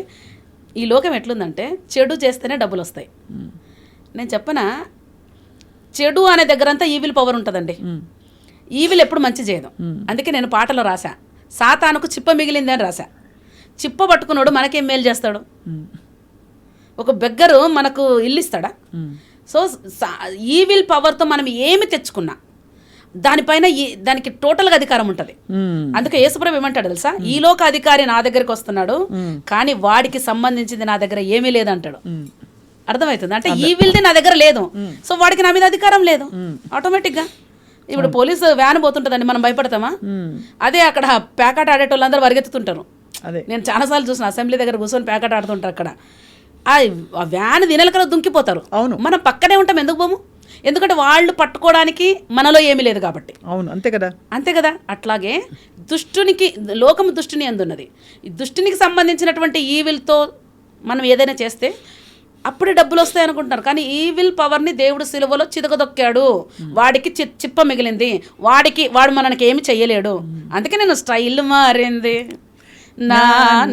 ఈ లోకం ఎట్లుందంటే చెడు చేస్తేనే డబ్బులు వస్తాయి. నేను చెప్పనా, చెడు అనే దగ్గరంతా ఈవిల్ పవర్ ఉంటుందండి. ఈవిల్ ఎప్పుడు మంచి చేయదు. అందుకే నేను పాటలో రాశా, సాతానుకు చిప్ప మిగిలింది అని రాశా. చిప్ప పట్టుకున్నాడు మనకేం మేలు చేస్తాడు? ఒక బెగ్గరు మనకు ఇల్లు ఇస్తాడా? సో ఈవిల్ పవర్తో మనం ఏమి తెచ్చుకున్నా దానిపైన దానికి టోటల్గా అధికారం ఉంటుంది. అందుకే యేసుప్రభు ఏమంటాడు తెలుసా, ఈ లోక అధికారి నా దగ్గరికి వస్తున్నాడు కానీ వాడికి సంబంధించింది నా దగ్గర ఏమీ లేదంటాడు. అర్థమవుతుంది? అంటే ఈవిల్ది నా దగ్గర లేదు, సో వాడికి నా మీద అధికారం లేదు ఆటోమేటిక్గా. ఇప్పుడు పోలీసు వ్యాన్ పోతుంటుందండి, మనం భయపడతామా? అదే అక్కడ ప్యాకెట్ ఆడేటోళ్ళందరూ పరిగెత్తుతుంటారు. నేను చాలాసార్లు చూసిన, అసెంబ్లీ దగ్గర కూర్చొని ప్యాకెట్ ఆడుతుంటారు. అక్కడ ఆ వ్యాన్ దినలకల్లా దుంకిపోతారు. అవును, మనం పక్కనే ఉంటాం, ఎందుకు పోము? ఎందుకంటే వాళ్ళు పట్టుకోవడానికి మనలో ఏమీ లేదు కాబట్టి. అవును, అంతే కదా. అట్లాగే లోకము దుష్టుని అందున్నది. ఈ దుష్టునికి సంబంధించినటువంటి ఈవిల్తో మనం ఏదైనా చేస్తే అప్పుడే డబ్బులు వస్తాయి అనుకుంటున్నారు. కానీ ఈవిల్ పవర్ని దేవుడు సిలువలో చితకదొక్కాడు, వాడికి చిప్ప మిగిలింది, వాడు మనకి ఏమి చెయ్యలేడు. అందుకే నేను స్టైల్ మారింది, నా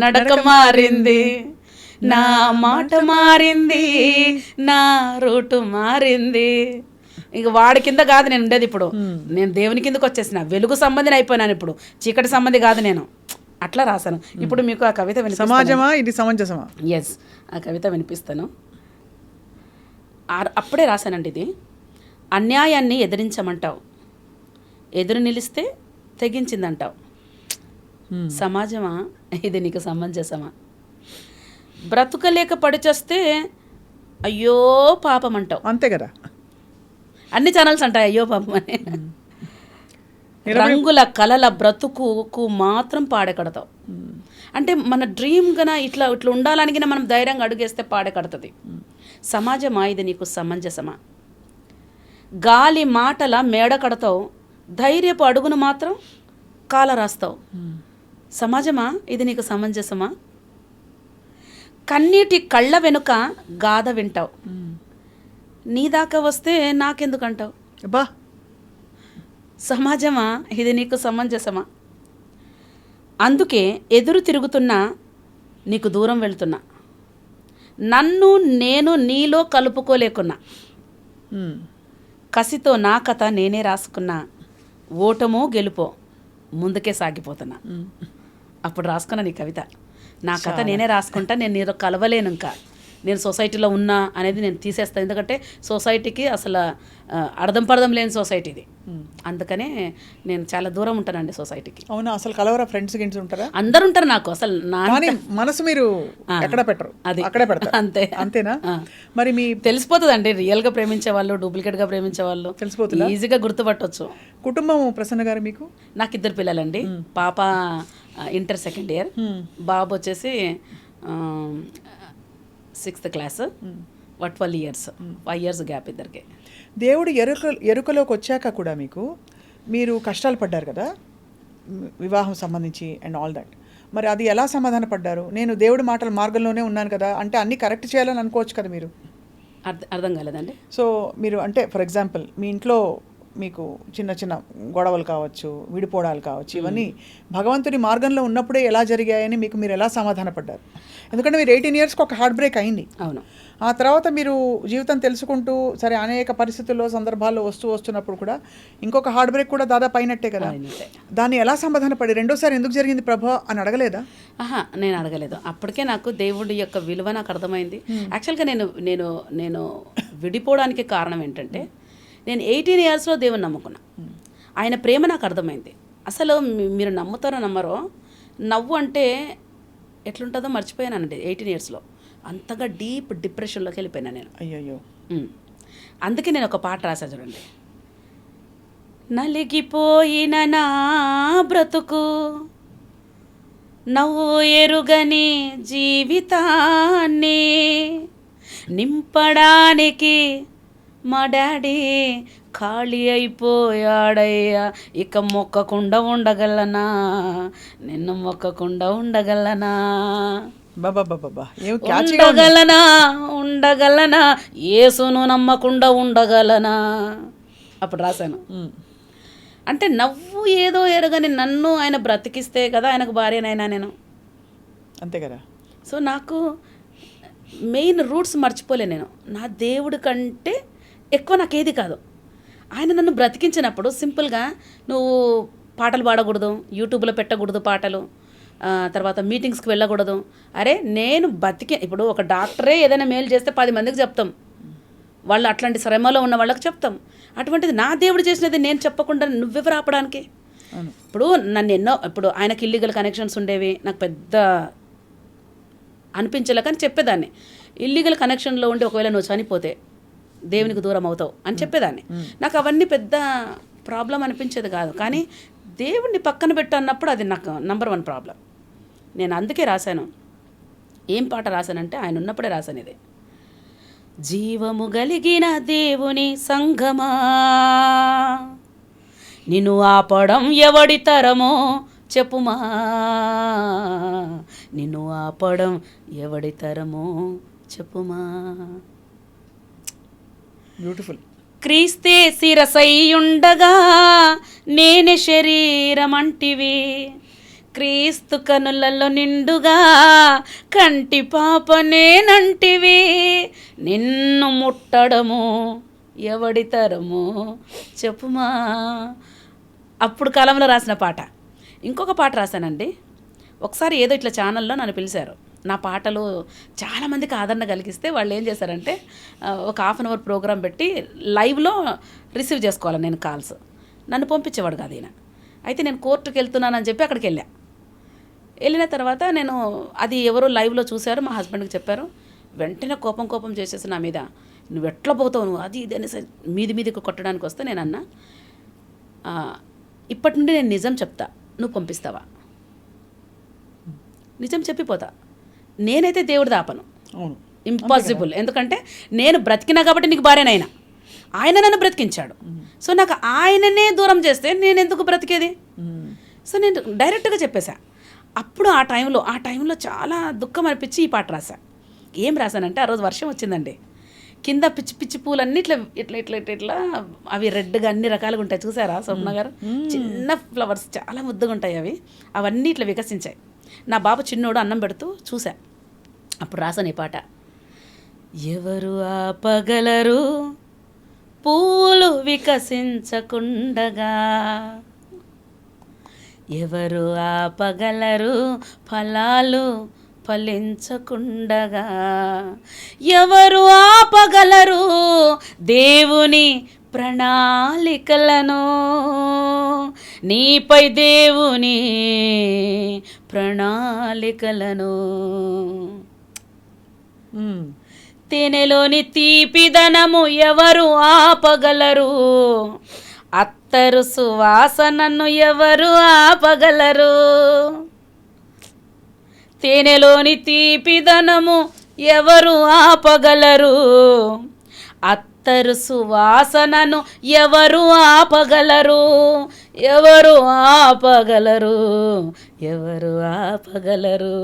నడక మారింది, నా మాట మారింది, నా రూటు మారింది. ఇక వాడి కింద కాదు నేను ఉండేది. ఇప్పుడు నేను దేవుని కిందకు వచ్చేసిన, వెలుగు సంబంధిని అయిపోయినాను. ఇప్పుడు చీకటి సంబంధి కాదు నేను. అట్లా రాశాను. ఇప్పుడు మీకు ఆ కవిత సమాజమా ఇది సమంజసమా? ఎస్, ఆ కవిత వినిపిస్తాను. అప్పుడే రాశానండి ఇది. అన్యాయాన్ని ఎదిరించమంటావు, ఎదురు నిలిస్తే తెగించిందంటావు. సమాజమా ఇది నీకు సమంజసమా? బ్రతుకలేక పడిచేస్తే అయ్యో పాపం అంటావు. అంతే కదా, అన్ని ఛానల్స్ అంటాయి అయ్యో పాపం అని. రంగుల కలల బ్రతుకుకు మాత్రం పాడెకడతావు. అంటే మన డ్రీమ్ గన ఇట్లా ఉండాలని మనం ధైర్యంగా అడుగేస్తే పాడెకడుతుంది. సమాజమా ఇది నీకు సమంజసమా? గాలి మాటల మేడ కడతావు, ధైర్యపు అడుగును మాత్రం కాల రాస్తావు. సమాజమా ఇది నీకు సమంజసమా? కన్నీటి కళ్ళ వెనుక గాథ వింటావు. నీ దాకా వస్తే నాకెందుకంటావు? బా సమాజమా ఇది నీకు సమంజసమా? అందుకే ఎదురు తిరుగుతున్నా, నీకు దూరం వెళ్తున్నా, నన్ను నేను నీలో కలుపుకోలేకున్నా, కసితో నా కథ నేనే రాసుకున్నా, ఓటమో గెలుపో ముందుకే సాగిపోతున్నా. అప్పుడు రాసుకున్నా నీ కవిత. నా కథ నేనే రాసుకుంటా, నేను నీతో కలవలేను, ఇంకా నేను సొసైటీలో ఉన్నా అనేది నేను తీసేస్తాను. ఎందుకంటే సొసైటీకి అసలు అర్థం పర్థం లేని సొసైటీ ఇది. అందుకనే నేను చాలా దూరం ఉంటానండి సొసైటీకి. అవునా? అసలు కలవరా? ఫ్రెండ్స్ గిన్స్ ఉంటారా? అందరు ఉంటారు నాకు. అసలు కానీ మనసు మీరు ఎక్కడ పెట్టరు, అది అక్కడే పెడతారు. అంతే. అంతేనా? మరి మీ తెలిసిపోతుందండి, రియల్గా ప్రేమించే వాళ్ళు, డూప్లికేట్గా ప్రేమించే వాళ్ళు తెలిసిపోతుందా? ఈజీగా గుర్తుపట్టవచ్చు. కుటుంబం ప్రసన్న గారు మీకు? నాకు 2 పిల్లలండి. పాప ఇంటర్ 2nd ఇయర్, బాబు వచ్చేసి 6th class. 12 years, 5 years gap ఇద్దరికి. దేవుడు ఎరుకలోకి వచ్చాక కూడా మీరు కష్టాలు పడ్డారు కదా, వివాహం సంబంధించి అండ్ ఆల్ దట్. మరి అది ఎలా సమాధాన పడ్డారు? నేను దేవుడి మాటల మార్గంలోనే ఉన్నాను కదా అంటే అన్నీ కరెక్ట్ చేయాలని అనుకోవచ్చు కదా మీరు. అర్థం కాలేదండి. సో మీరు అంటే ఫర్ ఎగ్జాంపుల్ మీ ఇంట్లో మీకు చిన్న చిన్న గొడవలు కావచ్చు, విడిపోవడాలు కావచ్చు, ఇవన్నీ భగవంతుడి మార్గంలో ఉన్నప్పుడే ఎలా జరిగాయని మీరు ఎలా సమాధాన పడ్డారు? ఎందుకంటే మీరు 18 yearsకి ఒక హార్ట్ బ్రేక్ అయింది. అవును. ఆ తర్వాత మీరు జీవితం తెలుసుకుంటూ సరే అనేక పరిస్థితుల్లో సందర్భాల్లో వస్తున్నప్పుడు కూడా ఇంకొక హార్ట్ బ్రేక్ కూడా దాదాపు అయినట్టే కదా. దాన్ని ఎలా సమాధాన పడి రెండోసారి ఎందుకు జరిగింది ప్రభా అని అడగలేదా? నేను అడగలేదు. అప్పటికే నాకు దేవుడి యొక్క విలువ నాకు అర్థమైంది. యాక్చువల్గా నేను విడిపోవడానికి కారణం ఏంటంటే, నేను 18 yearsలో దేవుని నమ్ముకున్నా. ఆయన ప్రేమ నాకు అర్థమైంది. అసలు మీరు నమ్ముతారో నమ్మరో, నవ్వు అంటే ఎట్లుంటుందో మర్చిపోయానండి 18 yearsలో. అంతగా డీప్ డిప్రెషన్లోకి వెళ్ళిపోయినా నేను. అయ్యయ్యో. అందుకే నేను ఒక పాట రాసా చూడండి. నలిగిపోయిన నా బ్రతుకు, నవ్వు ఎరుగని జీవితాన్ని నింపడానికి మా డాడీ ఖాళీ అయిపోయాడయ్యా, ఇక మొక్కకుండా ఉండగలనా, నిన్ను మొక్కకుండా ఉండగలనా, ఉండగలనా యేసును నమ్మకుండా ఉండగలనా. అప్పుడు రాశాను. అంటే నవ్వు ఏదో ఎరగని నన్ను ఆయన బ్రతికిస్తే కదా ఆయనకు భార్యనైనా నేను. అంతే కదా. సో నాకు మెయిన్ రూట్స్ మర్చిపోలే నేను. నా దేవుడి కంటే ఎక్కువ నాకేది కాదు. ఆయన నన్ను బ్రతికించినప్పుడు సింపుల్గా నువ్వు పాటలు పాడకూడదు, యూట్యూబ్లో పెట్టకూడదు పాటలు, తర్వాత మీటింగ్స్కి వెళ్ళకూడదు. అరే నేను ఇప్పుడు ఒక డాక్టరే ఏదైనా మేలు చేస్తే 10 మందికి చెప్తాం, వాళ్ళు అట్లాంటి శ్రమలో ఉన్న వాళ్ళకి చెప్తాం. అటువంటిది నా దేవుడు చేసినది నేను చెప్పకుండా నువ్వెవరు ఆపడానికి? ఇప్పుడు ఇప్పుడు ఆయనకి ఇల్లీగల్ కనెక్షన్స్ ఉండేవి, నాకు పెద్ద అనిపించలే, కానీ చెప్పేదాన్ని. ఇల్లీగల్ కనెక్షన్లో ఉండి ఒకవేళ నువ్వు చనిపోతే దేవునికి దూరం అవుతావు అని చెప్పేదాన్ని. నాకు అవన్నీ పెద్ద ప్రాబ్లం అనిపించేది కాదు. కానీ దేవుణ్ణి పక్కన పెట్టు అన్నప్పుడు అది నాకు నంబర్ 1 ప్రాబ్లం. నేను అందుకే రాశాను. ఏం పాట రాశానంటే ఆయన ఉన్నప్పుడే రాశాను ఇది. జీవము కలిగిన దేవుని సంగమా, నిన్ను ఆపడం ఎవడి తరమో చెప్పుమా, నిన్ను ఆపడం ఎవడి తరమో చెప్పుమా. బ్యూటిఫుల్. క్రీస్తే శిరసై ఉండగా నేనే శరీరం అంటివి, క్రీస్తు కనులలో నిండుగా కంటి పాప నేనంటివి, నిన్ను ముట్టడము ఎవడి తరము చెప్పుమా. అప్పుడు కాలంలో రాసిన పాట. ఇంకొక పాట రాశానండి. ఒకసారి ఏదో ఇట్లా ఛానల్లో నన్ను పిలిచారు. నా పాటలు చాలామందికి ఆదరణ కలిగిస్తే వాళ్ళు ఏం చేశారంటే ఒక 1/2 hour ప్రోగ్రామ్ పెట్టి లైవ్లో రిసీవ్ చేసుకోవాలి నేను కాల్స్. నన్ను పంపించేవాడు కాదు ఈయన. అయితే నేను కోర్టుకు వెళ్తున్నానని చెప్పి అక్కడికి వెళ్ళిన తర్వాత నేను అది ఎవరో లైవ్లో చూశారు, మా హస్బెండ్కి చెప్పారు. వెంటనే కోపం చేసేసి నా మీద, నువ్వు ఎట్లా పోతావు నువ్వు అది ఇది అనేసి మీదికి కొట్టడానికి వస్తే నేను అన్నా, ఇప్పటి నుండి నేను నిజం చెప్తా, నువ్వు పంపిస్తావా? నిజం చెప్పిపోతా. నేనైతే దేవుడిది ఆపను, ఇంపాసిబుల్. ఎందుకంటే నేను బ్రతికినా కాబట్టి నీకు భార్యనైనా, ఆయన నన్ను బ్రతికించాడు. సో నాకు ఆయననే దూరం చేస్తే నేను ఎందుకు బ్రతికేది? సో నేను డైరెక్ట్గా చెప్పేశా. అప్పుడు ఆ టైంలో చాలా దుఃఖం అనిపించి ఈ పాట రాశా. ఏం రాశానంటే, ఆ రోజు వర్షం వచ్చిందండి. కింద పిచ్చి పిచ్చి పూలన్నీ ఇట్లా ఇట్లా ఇట్లా ఇట్లా ఇట్లా అవి రెడ్గా అన్ని రకాలుగా ఉంటాయి, చూసారా స్వప్న గారు? చిన్న ఫ్లవర్స్ చాలా ముద్దుగా ఉంటాయి అవి. అవన్నీ ఇట్లా వికసించాయి. నా బాబు చిన్నోడు అన్నం పెడుతూ చూసా. అప్పుడు రాసాను ఈ పాట. ఎవరు ఆపగలరు పూలు వికసించకుండగా, ఎవరు ఆపగలరు ఫలాలు ఫలించకుండగా, ఎవరు ఆపగలరు దేవుని ప్రణాళికలను, నీపై దేవుని ప్రణాళికలను. తేనెలోని తీపిదనము ఎవరు ఆపగలరు, అత్తరు సువాసనను ఎవరు ఆపగలరు. తేనెలోని తీపిదనము ఎవరు ఆపగలరు, అత్తరు సువాసనను ఎవరు ఆపగలరు. ఎవరు ఆపగలరు, ఎవరు ఆపగలరు,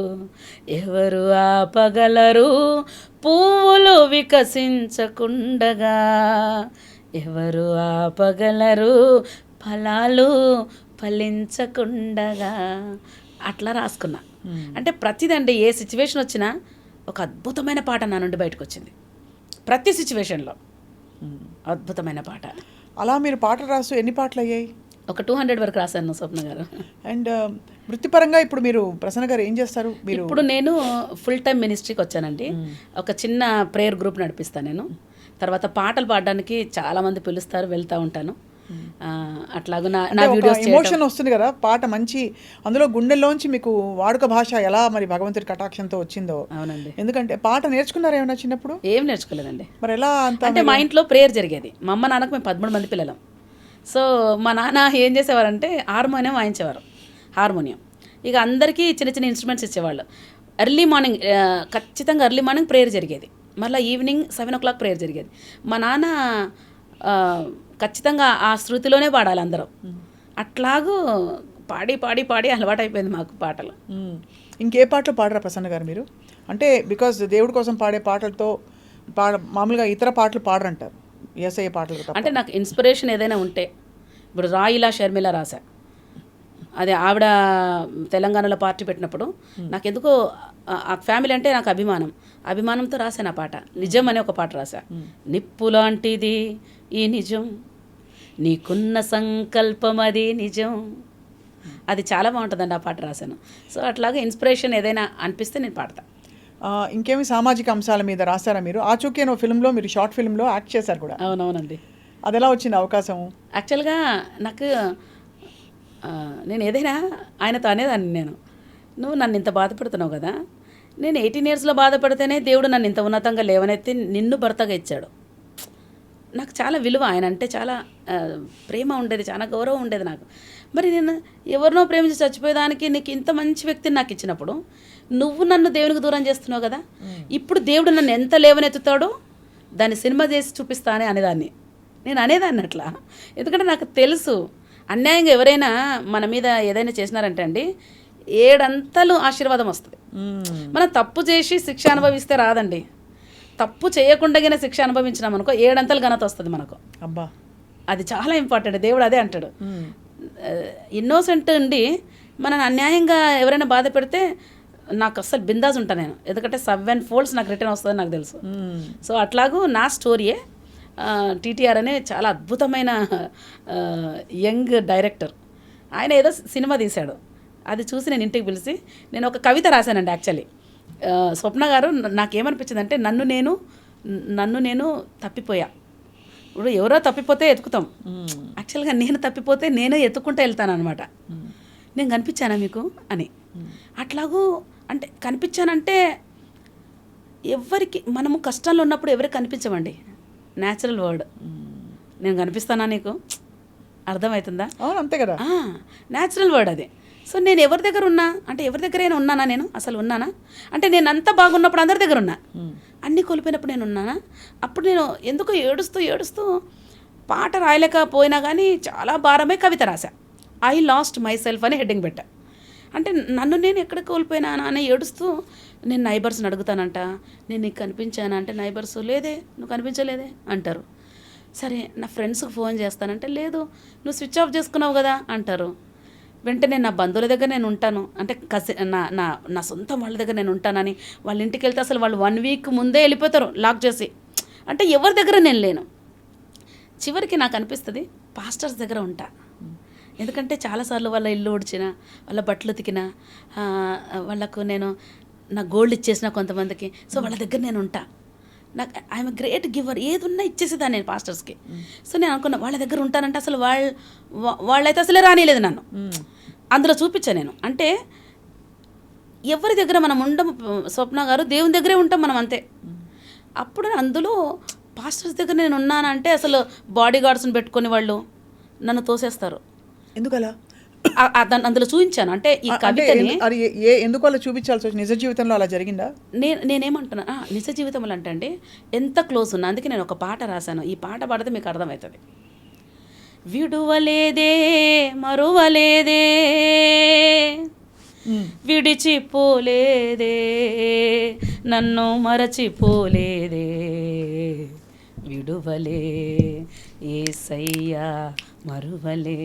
ఎవరు ఆపగలరు పువ్వులు వికసించకుండగా, ఎవరు ఆపగలరు ఫలాలు ఫలించకుండగా. అట్లా రాసుకున్నా. అంటే ప్రతిదండి, ఏ సిచ్యువేషన్ వచ్చినా ఒక అద్భుతమైన పాట నా నుండి బయటకు వచ్చింది. ప్రతి సిచ్యువేషన్లో అద్భుతమైన పాట. అలా మీరు పాటలు రాస్తూ ఎన్ని పాటలు అయ్యాయి? ఒక 200 వరకు రాశాను స్వప్న గారు. అండ్ వృత్తిపరంగా ఇప్పుడు మీరు ప్రసన్న గారు ఏం చేస్తారు? మీరు ఇప్పుడు నేను ఫుల్ టైం మినిస్ట్రీకి వచ్చానండి. ఒక చిన్న ప్రేయర్ గ్రూప్ నడిపిస్తాను నేను. తర్వాత పాటలు పాడడానికి చాలామంది పిలుస్తారు, వెళ్తూ ఉంటాను. అట్లాగే నా వీడియోస్ ఎమోషన్ వస్తుంది కదా పాట, మంచి అందులో గుండెల్లోంచి మీకు వాడుక భాష ఎలా మరి భగవంతుడి కటాక్షంతో వచ్చిందో. అవునండి. ఎందుకంటే పాట నేర్చుకున్నారా ఏమైనా చిన్నప్పుడు? ఏం నేర్చుకోలేదండి. మరి ఎలా అంత? అంటే మా ఇంట్లో ప్రేయర్ జరిగేది. మా అమ్మ నాన్నకు మేము 13 మంది పిల్లలం. సో మా నాన్న ఏం చేసేవారంటే హార్మోనియం వాయించేవారు. హార్మోనియం ఇక అందరికీ చిన్న చిన్న ఇన్స్ట్రుమెంట్స్ ఇచ్చేవాళ్ళు. ఎర్లీ మార్నింగ్ ఖచ్చితంగా ఎర్లీ మార్నింగ్ ప్రేయర్ జరిగేది. మళ్ళీ ఈవినింగ్ 7 o'clock ప్రేయర్ జరిగేది. మా నాన్న ఖచ్చితంగా ఆ శృతిలోనే పాడాలి అందరం. అట్లాగూ పాడి పాడి పాడి అలవాటు అయిపోయింది మాకు పాటలు. ఇంకే పాటలు పాడరా ప్రసన్న గారు మీరు? అంటే బికాజ్ దేవుడి కోసం పాడే పాటలతో మామూలుగా ఇతర పాటలు పాడరంటారు, యేసయ్య పాటలు. అంటే నాకు ఇన్స్పిరేషన్ ఏదైనా ఉంటే, ఇప్పుడు రాయిలా షర్మిల రాశా. అదే ఆవిడ తెలంగాణలో పార్టీ పెట్టినప్పుడు నాకెందుకో ఆ ఫ్యామిలీ అంటే నాకు అభిమానంతో రాశాను ఆ పాట. నిజం అనే ఒక పాట రాశా. నిప్పు లాంటిది ఈ నిజం, నీకున్న సంకల్పం అది నిజం. అది చాలా బాగుంటుందండి ఆ పాట రాశాను. సో అట్లాగే ఇన్స్పిరేషన్ ఏదైనా అనిపిస్తే నేను పాడతా. ఇంకేమి సామాజిక అంశాల మీద రాశారా మీరు? ఆచూకీ అనే ఫిల్మ్లో మీరు షార్ట్ ఫిల్మ్లో యాక్ట్ చేశారు కూడా. అవునవునండి. అది ఎలా వచ్చింది అవకాశం? యాక్చువల్గా నాకు నేను ఏదైనా ఆయనతో అనేదాన్ని, నువ్వు నన్ను ఇంత బాధపడుతున్నావు కదా, నేను 18 yearsలో బాధపడితేనే దేవుడు నన్ను ఇంత ఉన్నతంగా లేవనెత్తి నిన్ను భర్తగా ఇచ్చాడు. నాకు చాలా విలువ, ఆయన అంటే చాలా ప్రేమ ఉండేది, చాలా గౌరవం ఉండేది నాకు. మరి నేను ఎవరినో ప్రేమించి చచ్చిపోయేదానికి నీకు ఇంత మంచి వ్యక్తిని నాకు ఇచ్చినప్పుడు నువ్వు నన్ను దేవునికి దూరం చేస్తున్నావు కదా, ఇప్పుడు దేవుడు నన్ను ఎంత లేవనెత్తుతాడో దాన్ని సినిమా చేసి చూపిస్తానే అనేదాన్ని. నేను అనేదాన్ని అట్లా. ఎందుకంటే నాకు తెలుసు అన్యాయంగా ఎవరైనా మన మీద ఏదైనా చేసినారంటే అండి 7 అంతలు ఆశీర్వాదం వస్తుంది. మనం తప్పు చేసి శిక్ష అనుభవిస్తే రాదండి. తప్పు చేయకుండానే శిక్ష అనుభవించినాం అనుకో 7 అంతలు ఘనత వస్తుంది మనకు. అబ్బా, అది చాలా ఇంపార్టెంట్. దేవుడు అదే అంటాడు. ఇన్నోసెంట్ ఉండి మనం అన్యాయంగా ఎవరైనా బాధ పెడితే నాకు అస్సలు బిందాజ్ ఉంటాను నేను. ఎందుకంటే 7 folds నాకు రిటర్న్ వస్తుందని నాకు తెలుసు. సో అట్లాగూ నా స్టోరీయే. టీటీఆర్ అనే చాలా అద్భుతమైన యంగ్ డైరెక్టర్, ఆయన ఏదో సినిమా తీశాడు. అది చూసి నేను ఇంటికి పిలిచి నేను ఒక కవిత రాశానండి. యాక్చువల్లీ స్వప్న గారు నాకేమనిపించిందంటే నన్ను నేను తప్పిపోయా. ఇప్పుడు ఎవరో తప్పిపోతే ఎతుకుతాం, యాక్చువల్గా నేను తప్పిపోతే నేనే ఎత్తుకుంటూ వెళ్తాను అనమాట. నేను కనిపించానా మీకు అని. అట్లాగూ అంటే కనిపించానంటే ఎవరికి మనము కష్టాల్లో ఉన్నప్పుడు ఎవరికి కనిపించమండి. Natural word. నేను కనిపిస్తానా నీకు, అర్థమవుతుందా? అంతే కదా, న్యాచురల్ వర్డ్ అది. సో నేను ఎవరి దగ్గర ఉన్నా అంటే ఎవరి దగ్గరైనా ఉన్నానా? నేను అసలు ఉన్నానా? అంటే నేను అంతా బాగున్నప్పుడు అందరి దగ్గర ఉన్నా, అన్నీ కోల్పోయినప్పుడు నేను ఉన్నానా? అప్పుడు నేను ఎందుకో ఏడుస్తూ పాట రాయలేకపోయినా కానీ చాలా భారమే కవిత రాశా. ఐ లాస్ట్ మై సెల్ఫ్ అని హెడ్డింగ్ పెట్టా. అంటే నన్ను నేను ఎక్కడ కోల్పోయినా అని ఏడుస్తూ నేను నైబర్స్ని అడుగుతానంట, నేను నీకు కనిపించానా అంటే నైబర్స్ లేదే, నువ్వు కనిపించలేదే అంటారు. సరే నా ఫ్రెండ్స్కి ఫోన్ చేస్తానంటే లేదు నువ్వు స్విచ్ ఆఫ్ చేసుకున్నావు కదా అంటారు. వెంటనే నా బంధువుల దగ్గర నేను ఉంటాను అంటే నా సొంత వాళ్ళ దగ్గర నేను ఉంటానని వాళ్ళ ఇంటికి వెళ్తే అసలు వాళ్ళు 1 వీక్ ముందే వెళ్ళిపోతారు లాక్ చేసి. అంటే ఎవరి దగ్గర నేను లేను. చివరికి నాకు అనిపిస్తుంది పాస్టర్స్ దగ్గర ఉంటా. ఎందుకంటే చాలాసార్లు వాళ్ళ ఇల్లు ఊడ్చిన, వాళ్ళ బట్టలు ఉతికిన, వాళ్ళకు నేను నా గోల్డ్ ఇచ్చేసిన కొంతమందికి. సో వాళ్ళ దగ్గర నేను ఉంటా. నాకు ఐఎమ్ గ్రేట్ గివర్, ఏది ఉన్నా ఇచ్చేసేదాన్ని నేను పాస్టర్స్కి. సో నేను అనుకున్నా వాళ్ళ దగ్గర ఉంటానంటే అసలు వాళ్ళైతే అసలే రానిలేదు నన్ను. అందులో చూపించా నేను. అంటే ఎవరి దగ్గర మనం ఉండము స్వప్న గారు, దేవుని దగ్గరే ఉంటాం మనం అంతే. అప్పుడు అందులో పాస్టర్స్ దగ్గర నేను ఉన్నానంటే అసలు బాడీ గార్డ్స్ని పెట్టుకొని వాళ్ళు నన్ను తోసేస్తారు. ఎందుకలా? అందులో చూపించాను. అంటే ఈ కవితని ఎందుకు అలా చూపించాల్సి వచ్చి నిజ జీవితంలో అలా జరిగిందా? నేనేమంటున్నా నిజ జీవితంలో అంటే అండి ఎంత క్లోజ్ ఉన్నా. అందుకే నేను ఒక పాట రాశాను. ఈ పాట పాడితే మీకు అర్థమవుతుంది. విడువలేదే మరువలేదే విడిచిపోలేదే నన్ను మరచిపోలేదే విడువలే యేసయ్యా మరువలే.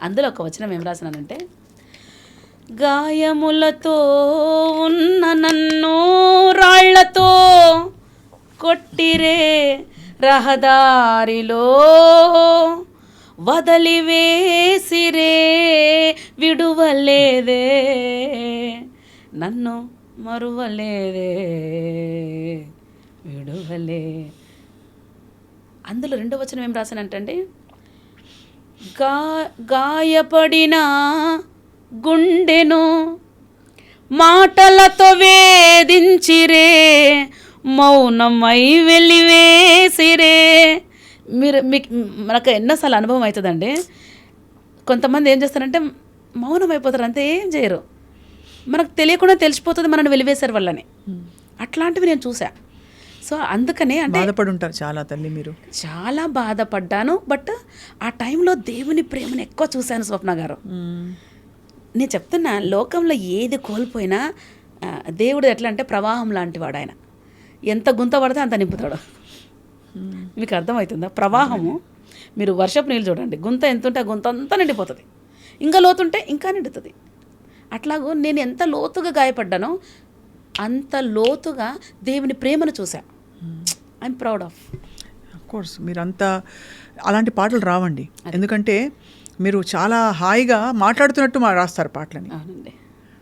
అందులో ఒక వచనం ఏం రాసినానంటే, గాయములతో ఉన్న నన్ను రాళ్లతో కొట్టిరే రహదారిలో వదిలివేసిరే విడువలేదే నన్ను మరువలేదే విడువలే. అందులో 2వ వచనం ఏం రాశానంటే, గాయపడిన గుండెను మాటలతో వేధించిరే మౌనమై వెలివేసిరే. మనకు ఎన్నోసార్లు అనుభవం అవుతుందండి. కొంతమంది ఏం చేస్తారంటే మౌనం అయిపోతారు, అంతే ఏం చేయరు. మనకు తెలియకుండా తెలిసిపోతుంది మనల్ని వెలివేశారు వాళ్ళని. అట్లాంటివి నేను చూసా. సో అందుకనే అంటే బాధపడి ఉంటారు చాలా తల్లి, మీరు చాలా బాధపడ్డాను. బట్ ఆ టైంలో దేవుని ప్రేమను ఎక్కువ చూశాను స్వప్న గారు. నేను చెప్తున్నా, లోకంలో ఏది కోల్పోయినా దేవుడు ఎట్లా అంటే ప్రవాహం లాంటి వాడు. ఆయన ఎంత గుంత పడితే అంత నింపుతాడు. మీకు అర్థమవుతుందా? ప్రవాహము, మీరు వర్షపు నీళ్ళు చూడండి, గుంత ఎంత ఉంటే ఆ గుంత అంతా నిండిపోతుంది, ఇంకా లోతుంటే ఇంకా నిండుతుంది. అట్లాగూ నేను ఎంత లోతుగా గాయపడ్డానో అంత లోతుగా దేవుని ప్రేమను చూసా. I'm proud of course. మీరంతా అలాంటి పాటలు రావండి, ఎందుకంటే మీరు చాలా హాయిగా మాట్లాడుతున్నట్టు రాస్తారు పాటలని. అవునండి.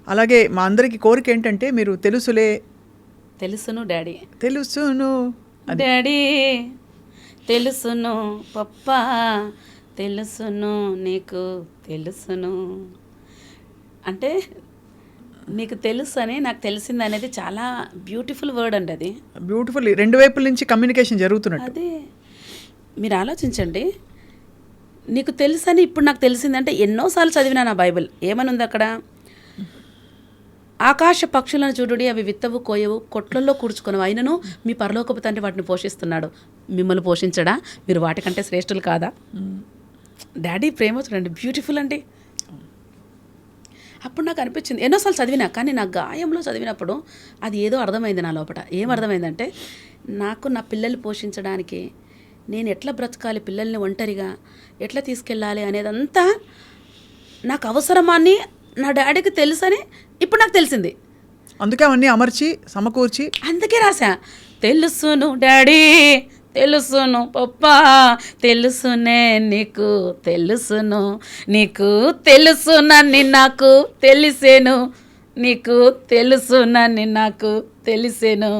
అలాగే మా అందరికి కోరిక ఏంటంటే మీరు తెలుసును డాడీ, తెలుసును డాడీ తెలుసును పప్పా తెలుసును నీకు తెలుసును అంటే నీకు తెలుసు అని నాకు తెలిసింది అనేది చాలా బ్యూటిఫుల్ వర్డ్ అండి. అది బ్యూటిఫుల్, 2 వైపుల నుంచి కమ్యూనికేషన్ జరుగుతున్నట్టు. అదే మీరు ఆలోచించండి. నీకు తెలుసు అని ఇప్పుడు నాకు తెలిసిందంటే ఎన్నోసార్లు చదివినా నా బైబిల్. ఏమని ఉంది అక్కడ? ఆకాశ పక్షులను చూడుడి, అవి విత్తవు కోయవు, కొట్లల్లో కూర్చుకొనవు, అయినను మీ పరలోకపు తండ్రి వాటిని పోషిస్తున్నాడు. మిమ్మల్ని పోషించడా? మీరు వాటికంటే శ్రేష్ఠులు కాదా? డాడీ ప్రేమ చూడండి, బ్యూటిఫుల్ అండి. అప్పుడు నాకు అనిపించింది, ఎన్నోసార్లు చదివినా, కానీ నా గాయంలో చదివినప్పుడు అది ఏదో అర్థమైంది నా లోపల. ఏం అర్థమైందంటే, నాకు నా పిల్లల్ని పోషించడానికి నేను ఎట్లా బ్రతకాలి, పిల్లల్ని ఒంటరిగా ఎట్లా తీసుకెళ్ళాలి అనేదంతా నాకు అవసరమాన్ని నా డాడీకి తెలుసని ఇప్పుడు నాకు తెలిసింది. అందుకే అవన్నీ అమర్చి సమకూర్చి అందుకే రాసా. తెలుసును డాడీ, తెలుసును పప్పా, తెలుసునే నీకు తెలుసును, నీకు తెలుసునని నాకు తెలిసేను, నీకు తెలుసునని నాకు తెలిసేను.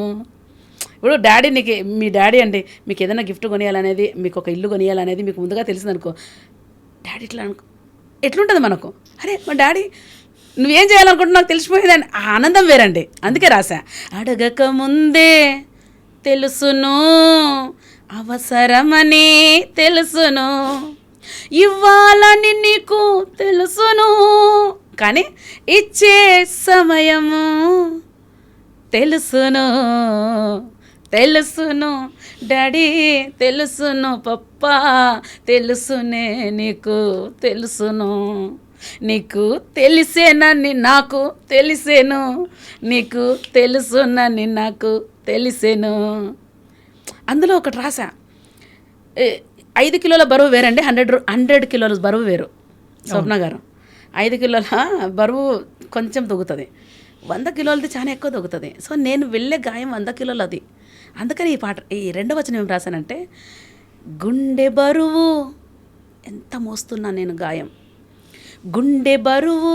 ఇప్పుడు డాడీ నీకు, మీ డాడీ అండి మీకు ఏదైనా గిఫ్ట్ కొనియాలనేది, మీకు ఒక ఇల్లు కొనియాలనేది మీకు ముందుగా తెలిసిందనుకో, డాడీ ఇట్లా ఎట్లుంటుంది మనకు, అరే మా డాడీ నువ్వేం చేయాలనుకుంటున్నా నాకు తెలిసిపోయేదని ఆనందం వేరండి. అందుకే రాసా. అడగక ముందే తెలుసును అవసరమని తెలుసును, ఇవ్వాలని నీకు తెలుసును, కానీ ఇచ్చే సమయము తెలుసును తెలుసును డాడీ తెలుసును పప్పా తెలుసునే నీకు తెలుసును నీకు తెలిసేనని నాకు తెలిసేను నీకు తెలుసునని నాకు తెలిసేను. అందులో ఒకటి రాసా, 5 కిలోల బరువు వేరండి, 100 కిలోల బరువు వేరు. స్వప్న గారు 5 కిలోల బరువు కొంచెం తగ్గుతుంది, 100 కిలోలది చాలా ఎక్కువ తగ్గుతుంది. సో నేను వెళ్ళే గాయం 100 కిలోలు అది. అందుకని ఈ రెండవ వచనం ఏం రాశానంటే, గుండె బరువు ఎంత మోస్తున్నా నేను గాయం, గుండె బరువు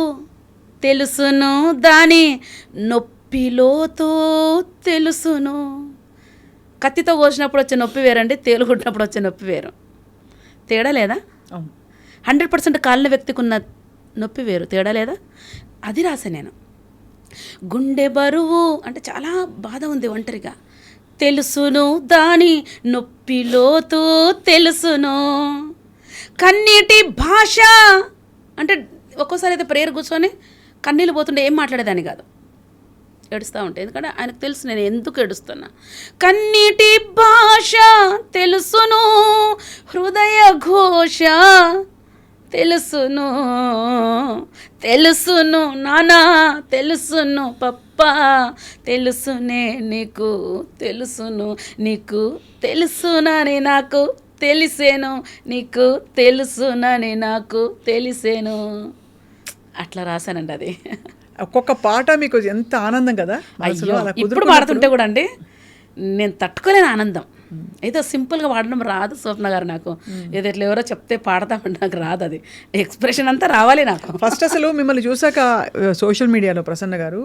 తెలుసును దాని నొప్పిలోతో తెలుసును. కత్తితో కోసినప్పుడు వచ్చే నొప్పి వేరండి, తేలుకుంటున్నప్పుడు వచ్చే నొప్పి వేరు. తేడా లేదా? 100% కాలిన వ్యక్తికి ఉన్న నొప్పి వేరు, తేడా లేదా? అది రాసా నేను. గుండె బరువు అంటే చాలా బాధ ఉంది ఒంటరిగా, తెలుసును దాని నొప్పిలోతూ తెలుసును. కన్నీటి భాష అంటే ఒక్కోసారి అయితే ప్రేయర్ కూర్చొని కన్నీళ్ళు పోతుంటే ఏం మాట్లాడేదాన్ని కాదు, ఏడుస్తూ ఉంటాయి. ఎందుకంటే ఆయనకు తెలుసు నేను ఎందుకు ఏడుస్తున్నా. కన్నీటి భాష తెలుసును, హృదయ ఘోష తెలుసును, తెలుసును నానా తెలుసును పప్పా తెలుసునే నీకు తెలుసును, నీకు తెలుసునని నాకు తెలిసేను, నీకు తెలుసునని నాకు తెలిసేను. అట్లా రాశానండి అది. ఒక్కొక్క పాట మీకు ఎంత ఆనందం కదా. అయ్యో ఇప్పుడు పాడుతుంటే కూడా అండి నేను తట్టుకోలేని ఆనందం. ఏదో సింపుల్గా పాడడం రాదు స్వప్న గారు నాకు, ఏదో ఇట్లా ఎవరో చెప్తే పాడతామంటే నాకు రాదు, అది ఎక్స్ప్రెషన్ అంతా రావాలి నాకు. ఫస్ట్ అసలు మిమ్మల్ని చూసాక సోషల్ మీడియాలో ప్రసన్న గారు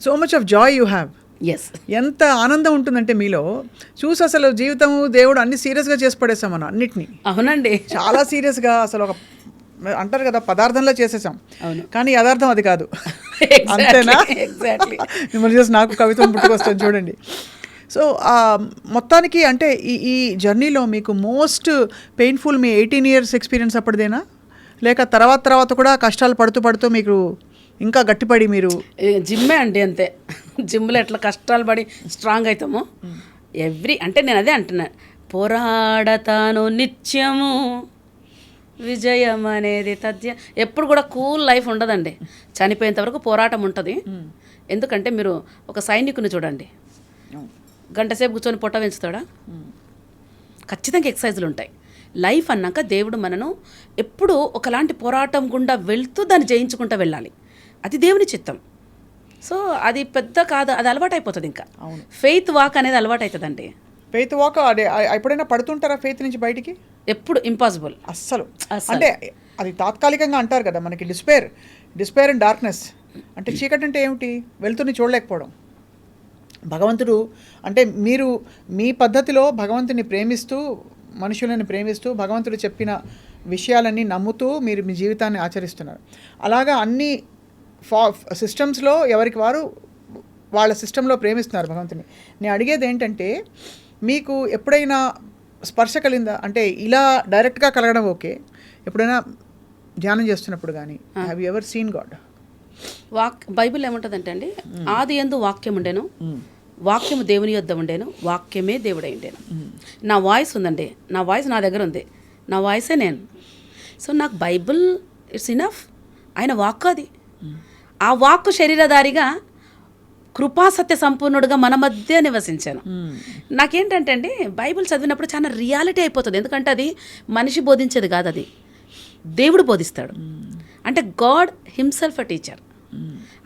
so much of joy you have. Yes, ఎంత ఆనందం ఉంటుందంటే మీలో చూసి, అసలు జీవితం దేవుడు అన్ని సీరియస్గా చేసి పడేస్తాం మనం అన్నిటినీ. అవునండి, చాలా సీరియస్గా అసలు ఒక అంటారు కదా పదార్థంలో చేసేసాం, కానీ యథార్థం అది కాదు. అంతేనా? ఎగ్జాక్ట్లీ. మిమ్మల్ని చూసి నాకు కవిత్వం పుట్టుకొస్తుంది చూడండి. సో మొత్తానికి అంటే ఈ జర్నీలో మీకు మోస్ట్ పెయిన్ఫుల్ మీ 18 years ఎక్స్పీరియన్స్ అప్పటిదేనా, లేక తర్వాత కూడా కష్టాలు పడుతూ మీకు ఇంకా గట్టిపడి మీరు జిమ్మే అండి అంతే. జిమ్లో ఎట్లా కష్టాలు పడి స్ట్రాంగ్ అవుతామో అంటే నేను అదే అంటున్నా, పోరాడతాను నిత్యము విజయం అనేది తథ్యం. ఎప్పుడు కూడా కూల్ లైఫ్ ఉండదండి, చనిపోయేంత వరకు పోరాటం ఉంటుంది. ఎందుకంటే మీరు ఒక సైనికుని చూడండి, గంట సేపు కూర్చొని పొట్ట పెంచుతాడా? ఖచ్చితంగా ఎక్సర్సైజులు ఉంటాయి. లైఫ్ అన్నాక దేవుడు మనను ఎప్పుడూ ఒకలాంటి పోరాటం గుండా వెళ్తూ దాన్ని జయించుకుంటూ వెళ్ళాలి, అది దేవుని చిత్తం. సో అది పెద్ద కాదు, అది అలవాటు అయిపోతుంది. ఇంకా ఫెయిత్ వాక్ అనేది అలవాటు అవుతుందండి. ఫెయిత్ వాక్ ఎప్పుడైనా పడుతుంటారా ఫెయిత్ నుంచి బయటికి? ఎప్పుడు ఇంపాసిబుల్ అస్సలు. అంటే అది తాత్కాలికంగా అంటారు కదా మనకి, డిస్పేర్ అండ్ డార్క్నెస్. అంటే చీకటి అంటే ఏమిటి? వెలుతురుని చూడలేకపోవడం. భగవంతుడు అంటే మీరు మీ పద్ధతిలో భగవంతుని ప్రేమిస్తూ, మనుషులని ప్రేమిస్తూ, భగవంతుడు చెప్పిన విషయాలన్నీ నమ్ముతూ మీరు మీ జీవితాన్ని ఆచరిస్తున్నారు. అలాగా అన్ని సిస్టమ్స్లో ఎవరికి వారు వాళ్ళ సిస్టంలో ప్రేమిస్తున్నారు భగవంతుని. నేను అడిగేది ఏంటంటే, మీకు ఎప్పుడైనా స్పర్శ కలిగిందా? అంటే ఇలా డైరెక్ట్గా కలగడం ఓకే, ఎప్పుడైనా ధ్యానం చేస్తున్నప్పుడు కానీ have you ever seen God? Bible ఏముంటుందంటే అండి, ఆది యందు వాక్యం ఉండేను, వాక్యము దేవుని యొద్ద ఉండేను, వాక్యమే దేవుడై ఉండేను. నా వాయిస్ ఉందండి, నా వాయిస్ నా దగ్గర ఉంది, నా వాయిసే నేను. సో నాకు బైబిల్ ఇట్స్ ఇనఫ్. ఆయన వాక్కు అది, ఆ వాక్కు శరీరధారిగా కృపాసత్య సంపూర్ణుడుగా మన మధ్య నివసించాను. నాకేంటంటే అండి, బైబిల్ చదివినప్పుడు చాలా రియాలిటీ అయిపోతుంది. ఎందుకంటే అది మనిషి బోధించేది కాదు, అది దేవుడు బోధిస్తాడు. అంటే గాడ్ హిమ్సెల్ఫ్ అ టీచర్,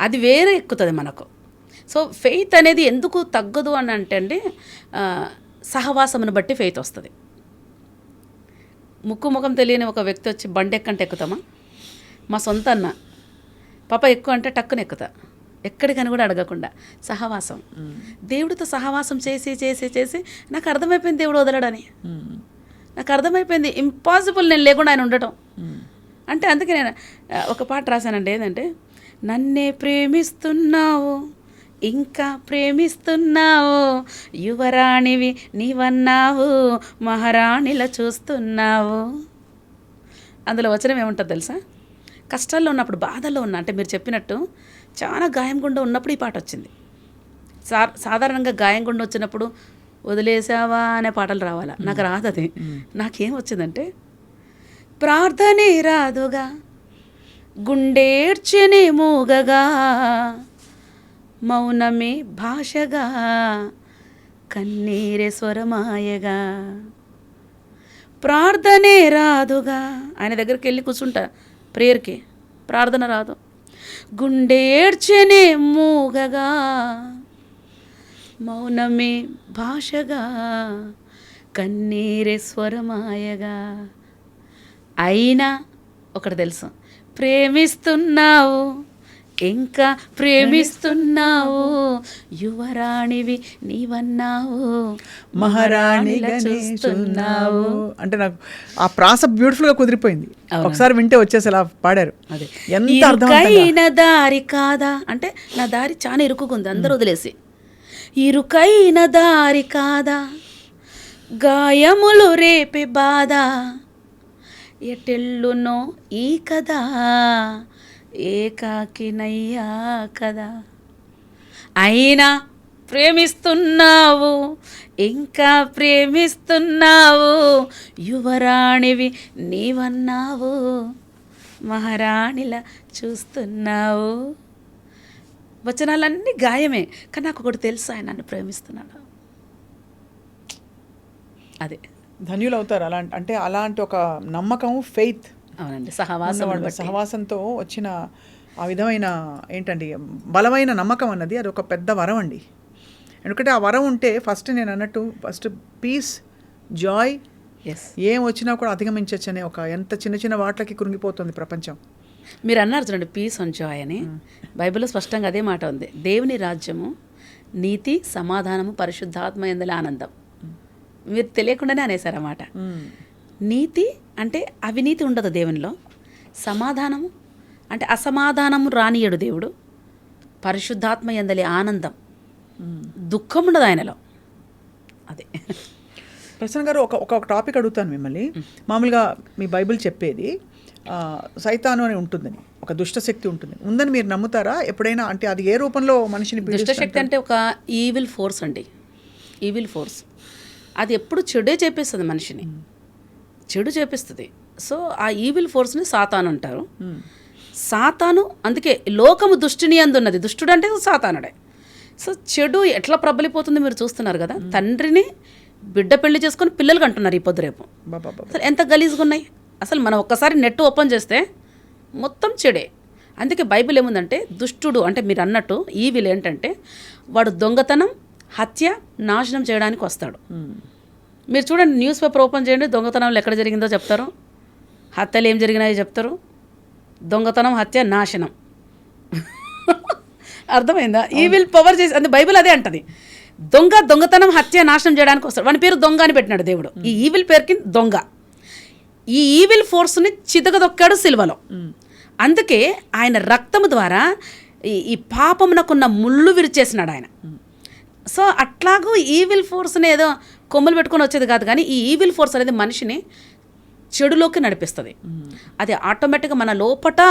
అది వేరే ఎక్కుతుంది మనకు. సో ఫెయిత్ అనేది ఎందుకు తగ్గదు అని అంటే అండి, సహవాసమును బట్టి ఫెయిత్ వస్తుంది. ముఖం తెలియని ఒక వ్యక్తి వచ్చి బండి ఎక్కంటే ఎక్కుతామా? మా సొంత అన్న పాప ఎక్కువ అంటే టక్కున ఎక్కుతా, ఎక్కడికని కూడా అడగకుండా. సహవాసం, దేవుడితో సహవాసం చేసి చేసి చేసి నాకు అర్థమైపోయింది దేవుడు వదలడని. నాకు అర్థమైపోయింది ఇంపాసిబుల్ నేను లేకుండా ఆయన ఉండటం. అంటే అందుకే నేను ఒక పాట రాశానండి, ఏంటంటే నన్నే ప్రేమిస్తున్నావు ఇంకా ప్రేమిస్తున్నావు, యువరాణివి నీవన్నావు మహారాణిలా చూస్తున్నావు. అందులో వచనం ఏముంటుంది తెలుసా? కష్టాల్లో ఉన్నప్పుడు, బాధల్లో ఉన్నా, అంటే మీరు చెప్పినట్టు చాలా గాయం గుండా ఉన్నప్పుడు ఈ పాట వచ్చింది. సాధారణంగా గాయం గుండా వచ్చినప్పుడు వదిలేసావా అనే పాటలు రావాలా, నాకు రాదు అది. నాకేం వచ్చిందంటే, ప్రార్థనే రాదుగా గుండేర్చనే మూగగా, మౌనమే భాషగా కన్నీరే స్వరమాయగా, ప్రార్థనే రాదుగా. ఆయన దగ్గరికి వెళ్ళి కూర్చుంటా ప్రేయర్కి, ప్రార్థన రాదు. గుండె ఏడ్చనే మూగగా, మౌనమే భాషగా కన్నీరే స్వరమాయగా. అయినా ఒకటి తెలుసు, ప్రేమిస్తున్నావు ఇంకా ప్రేమిస్తున్నావు, యువరాణివి నీవన్నావు మహారాణిగా చూస్తున్నావు. అంటే నాకు ఆ ప్రాస బ్యూటిఫుల్ గా కుదిరిపోయింది. ఒకసారి వింటే వచ్చేసి అలా పాడారు. ఎంత ఇరుకైన దారి కాదా అంటే, నా దారి చాలా ఇరుకుకుంది అందరూ వదిలేసి. ఇరుకైన దారి కాదా గాయములు రేపే బాధ, ఎటెల్లునో ఈ కదా ఏకాకినయ్యా కదా. అయినా ప్రేమిస్తున్నావు ఇంకా ప్రేమిస్తున్నావు, యువరాణివి నీవన్నావు మహారాణిలా చూస్తున్నావు. వచనాలన్నీ గాయమే, కానీ నాకు ఒకటి తెలుసు, ఆయన నన్ను ప్రేమిస్తున్నాడు. అదే ధన్యులు అవుతారు. అంటే అలాంటి ఒక నమ్మకం, ఫెయిత్. అవునండి, సహవాసంతో వచ్చిన ఆ విధమైన ఏంటండి బలమైన నమ్మకం అన్నది అది ఒక పెద్ద వరం అండి. ఎందుకంటే ఆ వరం ఉంటే నేను అన్నట్టు ఫస్ట్ పీస్, జాయ్, ఏం వచ్చినా కూడా అధిగమించవచ్చు అనే ఒక ఎంత చిన్న చిన్న వాటికి కృంగిపోతుంది ప్రపంచం. మీరు అన్నారు చూడండి, పీస్ అండ్ జాయ్ అని. బైబిల్లో స్పష్టంగా అదే మాట ఉంది. దేవుని రాజ్యము నీతి, సమాధానము, పరిశుద్ధాత్మ యందలి ఆనందం. మీరు తెలియకుండానే అనేసారు అన్నమాట. నీతి అంటే అవినీతి ఉండదు దేవునిలో, సమాధానము అంటే అసమాధానము రానియడు దేవుడు, పరిశుద్ధాత్మ యందలి ఆనందం, దుఃఖం ఉండదు ఆయనలో. అదే ప్రసన్న గారు, ఒక టాపిక్ అడుగుతాను మిమ్మల్ని. మామూలుగా మీ బైబిల్ చెప్పేది సైతాను అని ఉంటుందని, ఒక దుష్టశక్తి ఉందని మీరు నమ్ముతారా ఎప్పుడైనా? అంటే అది ఏ రూపంలో మనిషిని దుష్టశక్తి అంటే ఒక ఈవిల్ ఫోర్స్ అండి. ఈవిల్ ఫోర్స్ అది ఎప్పుడు చెడే చేపిస్తుంది, మనిషిని చెడు చేపిస్తుంది. సో ఆ ఈవిల్ ఫోర్స్ని సాతాను అంటారు. సాతాను అందుకే లోకము దుష్టుని అందున్నది. దుష్టుడు అంటే సాతానుడే. సో చెడు ఎట్లా ప్రబలిపోతుంది మీరు చూస్తున్నారు కదా. తండ్రిని బిడ్డ పెళ్లి చేసుకొని పిల్లలు అంటున్నారు ఈ పొద్దు రేపు. అసలు ఎంత గలీజ్గా ఉన్నాయి. అసలు మనం ఒక్కసారి నెట్ ఓపెన్ చేస్తే మొత్తం చెడే. అందుకే బైబిల్ ఏముందంటే, దుష్టుడు అంటే మీరు అన్నట్టు ఈవిల్ ఏంటంటే వాడు దొంగతనం, హత్య, నాశనం చేయడానికి వస్తాడు. మీరు చూడండి, న్యూస్ పేపర్ ఓపెన్ చేయండి, దొంగతనంలో ఎక్కడ జరిగిందో చెప్తారు, హత్యలు ఏం జరిగినాయో చెప్తారు. దొంగతనం, హత్య, నాశనం. అర్థమైందా? ఈవిల్ పవర్ చేసి అంటే బైబిల్ అదే అంటది. దొంగతనం, హత్య, నాశనం చేయడానికి వస్తాడు. వాని పేరు దొంగ అని పెట్టినాడు దేవుడు. ఈ ఈవిల్ పేరుకి దొంగ. ఈ ఈవిల్ ఫోర్స్ని చితకదొక్కాడు సిలువలో. అందుకే ఆయన రక్తము ద్వారా ఈ పాపమునకున్న ముళ్ళు విరిచేసినాడు ఆయన. సో అట్లాగూ ఈవిల్ ఫోర్స్ని ఏదో కొమ్ములు పెట్టుకొని వచ్చేది కాదు, కానీ ఈ ఈవిల్ ఫోర్స్ అనేది మనిషిని చెడులోకి నడిపిస్తుంది. అది ఆటోమేటిక్గా మన లోపట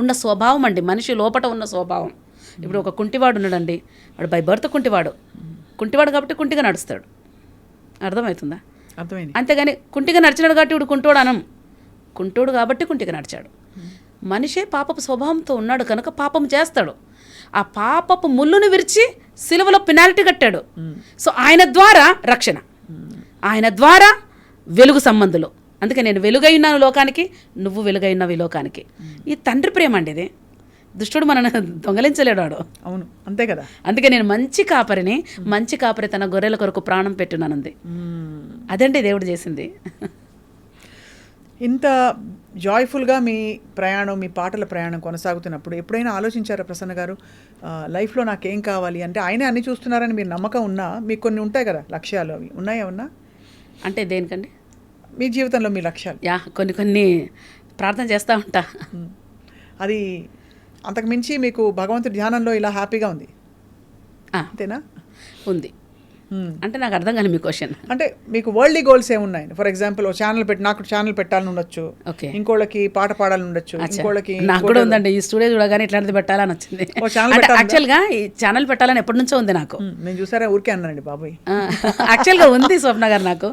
ఉన్న స్వభావం అండి, మనిషి లోపట ఉన్న స్వభావం. ఇప్పుడు ఒక కుంటివాడు ఉన్నాడండి, వాడు బై బర్త్ కుంటివాడు కాబట్టి కుంటిగా నడుస్తాడు. అర్థమవుతుందా? అర్థమైంది. అంతేగాని కుంటిగా నడిచినాడు కాబట్టి ఇప్పుడు కుంటోడు కాబట్టి కుంటిగా నడిచాడు. మనిషే పాపపు స్వభావంతో ఉన్నాడు కనుక పాపం చేస్తాడు. ఆ పాపపు ముళ్ళును విరిచి సిలువలో పెనాల్టీ కట్టాడు. సో ఆయన ద్వారా రక్షణ, ఆయన ద్వారా వెలుగు సంబంధులు. అందుకే నేను వెలుగై ఉన్నాను లోకానికి, నువ్వు వెలుగై ఉన్నావు ఈ లోకానికి. ఈ తండ్రి ప్రేమ అండి ఇది. దుష్టుడు మనను దొంగలించలేడు వాడు. అవును, అంతే కదా. అందుకే నేను మంచి కాపరి తన గొర్రెల కొరకు ప్రాణం పెట్టున్నానంది. అదండి దేవుడు చేసింది. ఇంత జాయ్ఫుల్గా మీ ప్రయాణం, మీ పాటల ప్రయాణం కొనసాగుతున్నప్పుడు ఎప్పుడైనా ఆలోచించారా ప్రసన్న గారు, లైఫ్లో నాకేం కావాలి అంటే? ఆయనే అన్ని చూస్తున్నారని మీరు నమ్మకం ఉన్నా, మీకు కొన్ని ఉంటాయి కదా లక్ష్యాలు, అవి ఉన్నాయా? అంటే దేనికండి? మీ జీవితంలో మీ లక్ష్యాలు. కొన్ని ప్రార్థన చేస్తూ ఉంటా. అది అంతకు మించి మీకు భగవంతుడి ధ్యానంలో ఇలా హ్యాపీగా ఉంది, అంతేనా? ఉంది. అంటే నాకు అర్థం కాదు మీ క్వశ్చన్. అంటే మీకు వరల్డ్లీ గోల్స్ ఏమున్నాయి? ఫర్ ఎగ్జాంపుల్ నాకు ఛానల్ పెట్టాలని ఉండొచ్చు, ఓకే, ఇంకోళ్ళకి పాట పాడాలని ఉండొచ్చు, ఇంకోళ్ళకి నాకు కూడా ఉందండి. ఈ స్టూడియో చూడగానే ఇట్లాంటిది పెట్టాలని వచ్చింది. ఛానల్ అంటే యాక్చువల్గా ఈ ఛానల్ పెట్టాలని ఎప్పటి నుంచో ఉంది నాకు. నేను చూసారా ఊరికే అన్నానండి బాబాయ్. యాక్చువల్గా ఉంది స్వప్న గారు, నాకు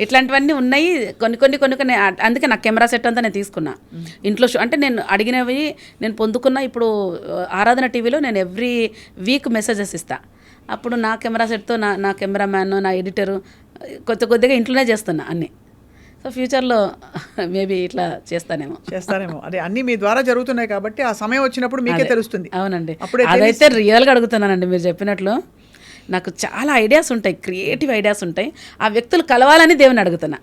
ఇట్లాంటివన్నీ ఉన్నాయి కొన్ని. అందుకే నాకు కెమెరా సెట్ అంతా నేను తీసుకున్నా ఇంట్లో. అంటే నేను అడిగినవి నేను పొందుకున్నా. ఇప్పుడు ఆరాధన టీవీలో నేను ఎవ్రీ వీక్ మెసేజెస్ ఇస్తా. అప్పుడు నా కెమెరా సెట్తో నా కెమెరామ్యాన్, నా ఎడిటరు కొద్దిగా ఇంట్లోనే చేస్తున్నా అన్నీ. సో ఫ్యూచర్లో మేబీ ఇట్లా చేస్తానేమో. అదే అన్నీ మీ ద్వారా జరుగుతున్నాయి కాబట్టి ఆ సమయం వచ్చినప్పుడు మీకే తెలుస్తుంది. అవునండి, అదైతే రియల్గా అడుగుతున్నానండి. మీరు చెప్పినట్లు నాకు చాలా ఐడియాస్ ఉంటాయి, క్రియేటివ్ ఐడియాస్ ఉంటాయి. ఆ వ్యక్తులు కలవాలని దేవుని అడుగుతున్నా.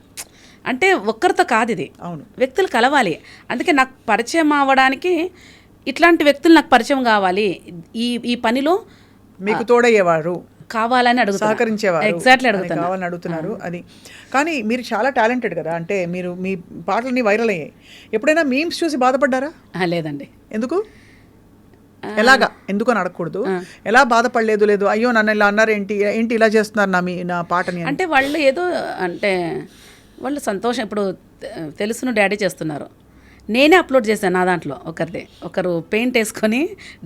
అంటే ఒక్కరితో కాదు ఇది, అవును, వ్యక్తులు కలవాలి. అందుకే నాకు పరిచయం అవ్వడానికి ఇట్లాంటి వ్యక్తులు నాకు పరిచయం కావాలి. ఈ పనిలో మీకు తోడయ్యేవారు కావాలని అడుగుతున్నా, సహకరించేవారు. ఎగ్జాక్ట్లీ అడుగుతున్నా, కావాలని అడుగుతున్నారు. అది కానీ మీరు చాలా టాలెంటెడ్ కదా. అంటే మీ పాటలన్నీ వైరల్ అయ్యాయి. ఎప్పుడైనా మీమ్స్ చూసి బాధపడ్డారా? లేదండి. ఎందుకు? ఎలాగా? ఎందుకు అని అడగకూడదు. ఎలా బాధపడలేదు? లేదు అయ్యో నన్ను ఇలా అన్నారు, ఏంటి ఇలా చేస్తున్నారు నా పాటని అంటే వాళ్ళు ఏదో అంటే వాళ్ళు సంతోషం. ఇప్పుడు తెలుసును డాడీ చేస్తున్నారు, నేనే అప్లోడ్ చేశాను నా దాంట్లో. ఒకరు పెయింట్ వేసుకొని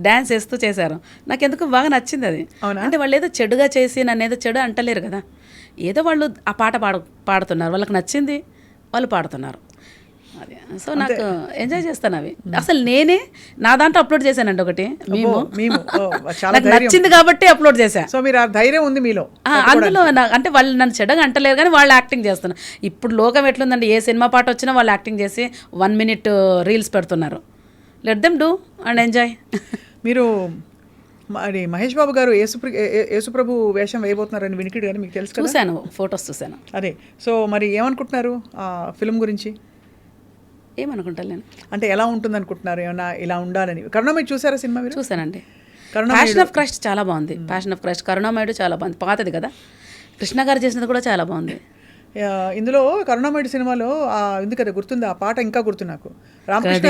డ్యాన్స్ వేస్తూ చేశారు. నాకు ఎందుకు బాగా నచ్చింది అది. అంటే వాళ్ళు ఏదో చెడుగా చేసి నన్ను ఏదో చెడు అంటలేరు కదా. ఏదో వాళ్ళు ఆ పాట పాడుతున్నారు, వాళ్ళకి నచ్చింది, వాళ్ళు పాడుతున్నారు. అదే. సో నాకు ఎంజాయ్ చేస్తాను అవి. అసలు నేనే నా దాంట్లో అప్లోడ్ చేశానండి ఒకటి నాకు నచ్చింది కాబట్టి అప్లోడ్ చేశా. సో మీరు ఆ ధైర్యం ఉంది మీలో. అందులో అంటే వాళ్ళు నన్ను చెడ్డగా అంటలేరు కానీ వాళ్ళు యాక్టింగ్ చేస్తున్నారు. ఇప్పుడు లోకం ఎట్లుందండి, ఏ సినిమా పాట వచ్చినా వాళ్ళు యాక్టింగ్ చేసి 1 minute రీల్స్ పెడుతున్నారు. Let them do and enjoy. మీరు మరి మహేష్ బాబు గారు యేసుప్రభు వేషం వేయబోతున్నారని వినికిడు కానీ మీకు తెలుసు కదా? చూశాను, ఫొటోస్ చూశాను. అదే. సో మరి ఏమనుకుంటున్నారు ఆ ఫిల్మ్ గురించి? ఏమనుకుంటాను నేను అంటే ఎలా ఉంటుంది అనుకుంటున్నారు? ఏమన్నా ఇలా ఉండాలని. కరుణామయుడు చూసారా సినిమా మీరు? చూసానండి. ప్యాషన్ ఆఫ్ క్రైస్ట్ చాలా బాగుంది. ప్యాషన్ ఆఫ్ క్రైస్ట్, కరుణామయుడు చాలా బాగుంది. పాతది కదా, కృష్ణ గారు చేసినది కూడా చాలా బాగుంది. ఇందులో కరుణామయుడు సినిమాలో ఉంది కదా, గుర్తుంది ఆ పాట? ఇంకా గుర్తు నాకు. రామకృష్ణ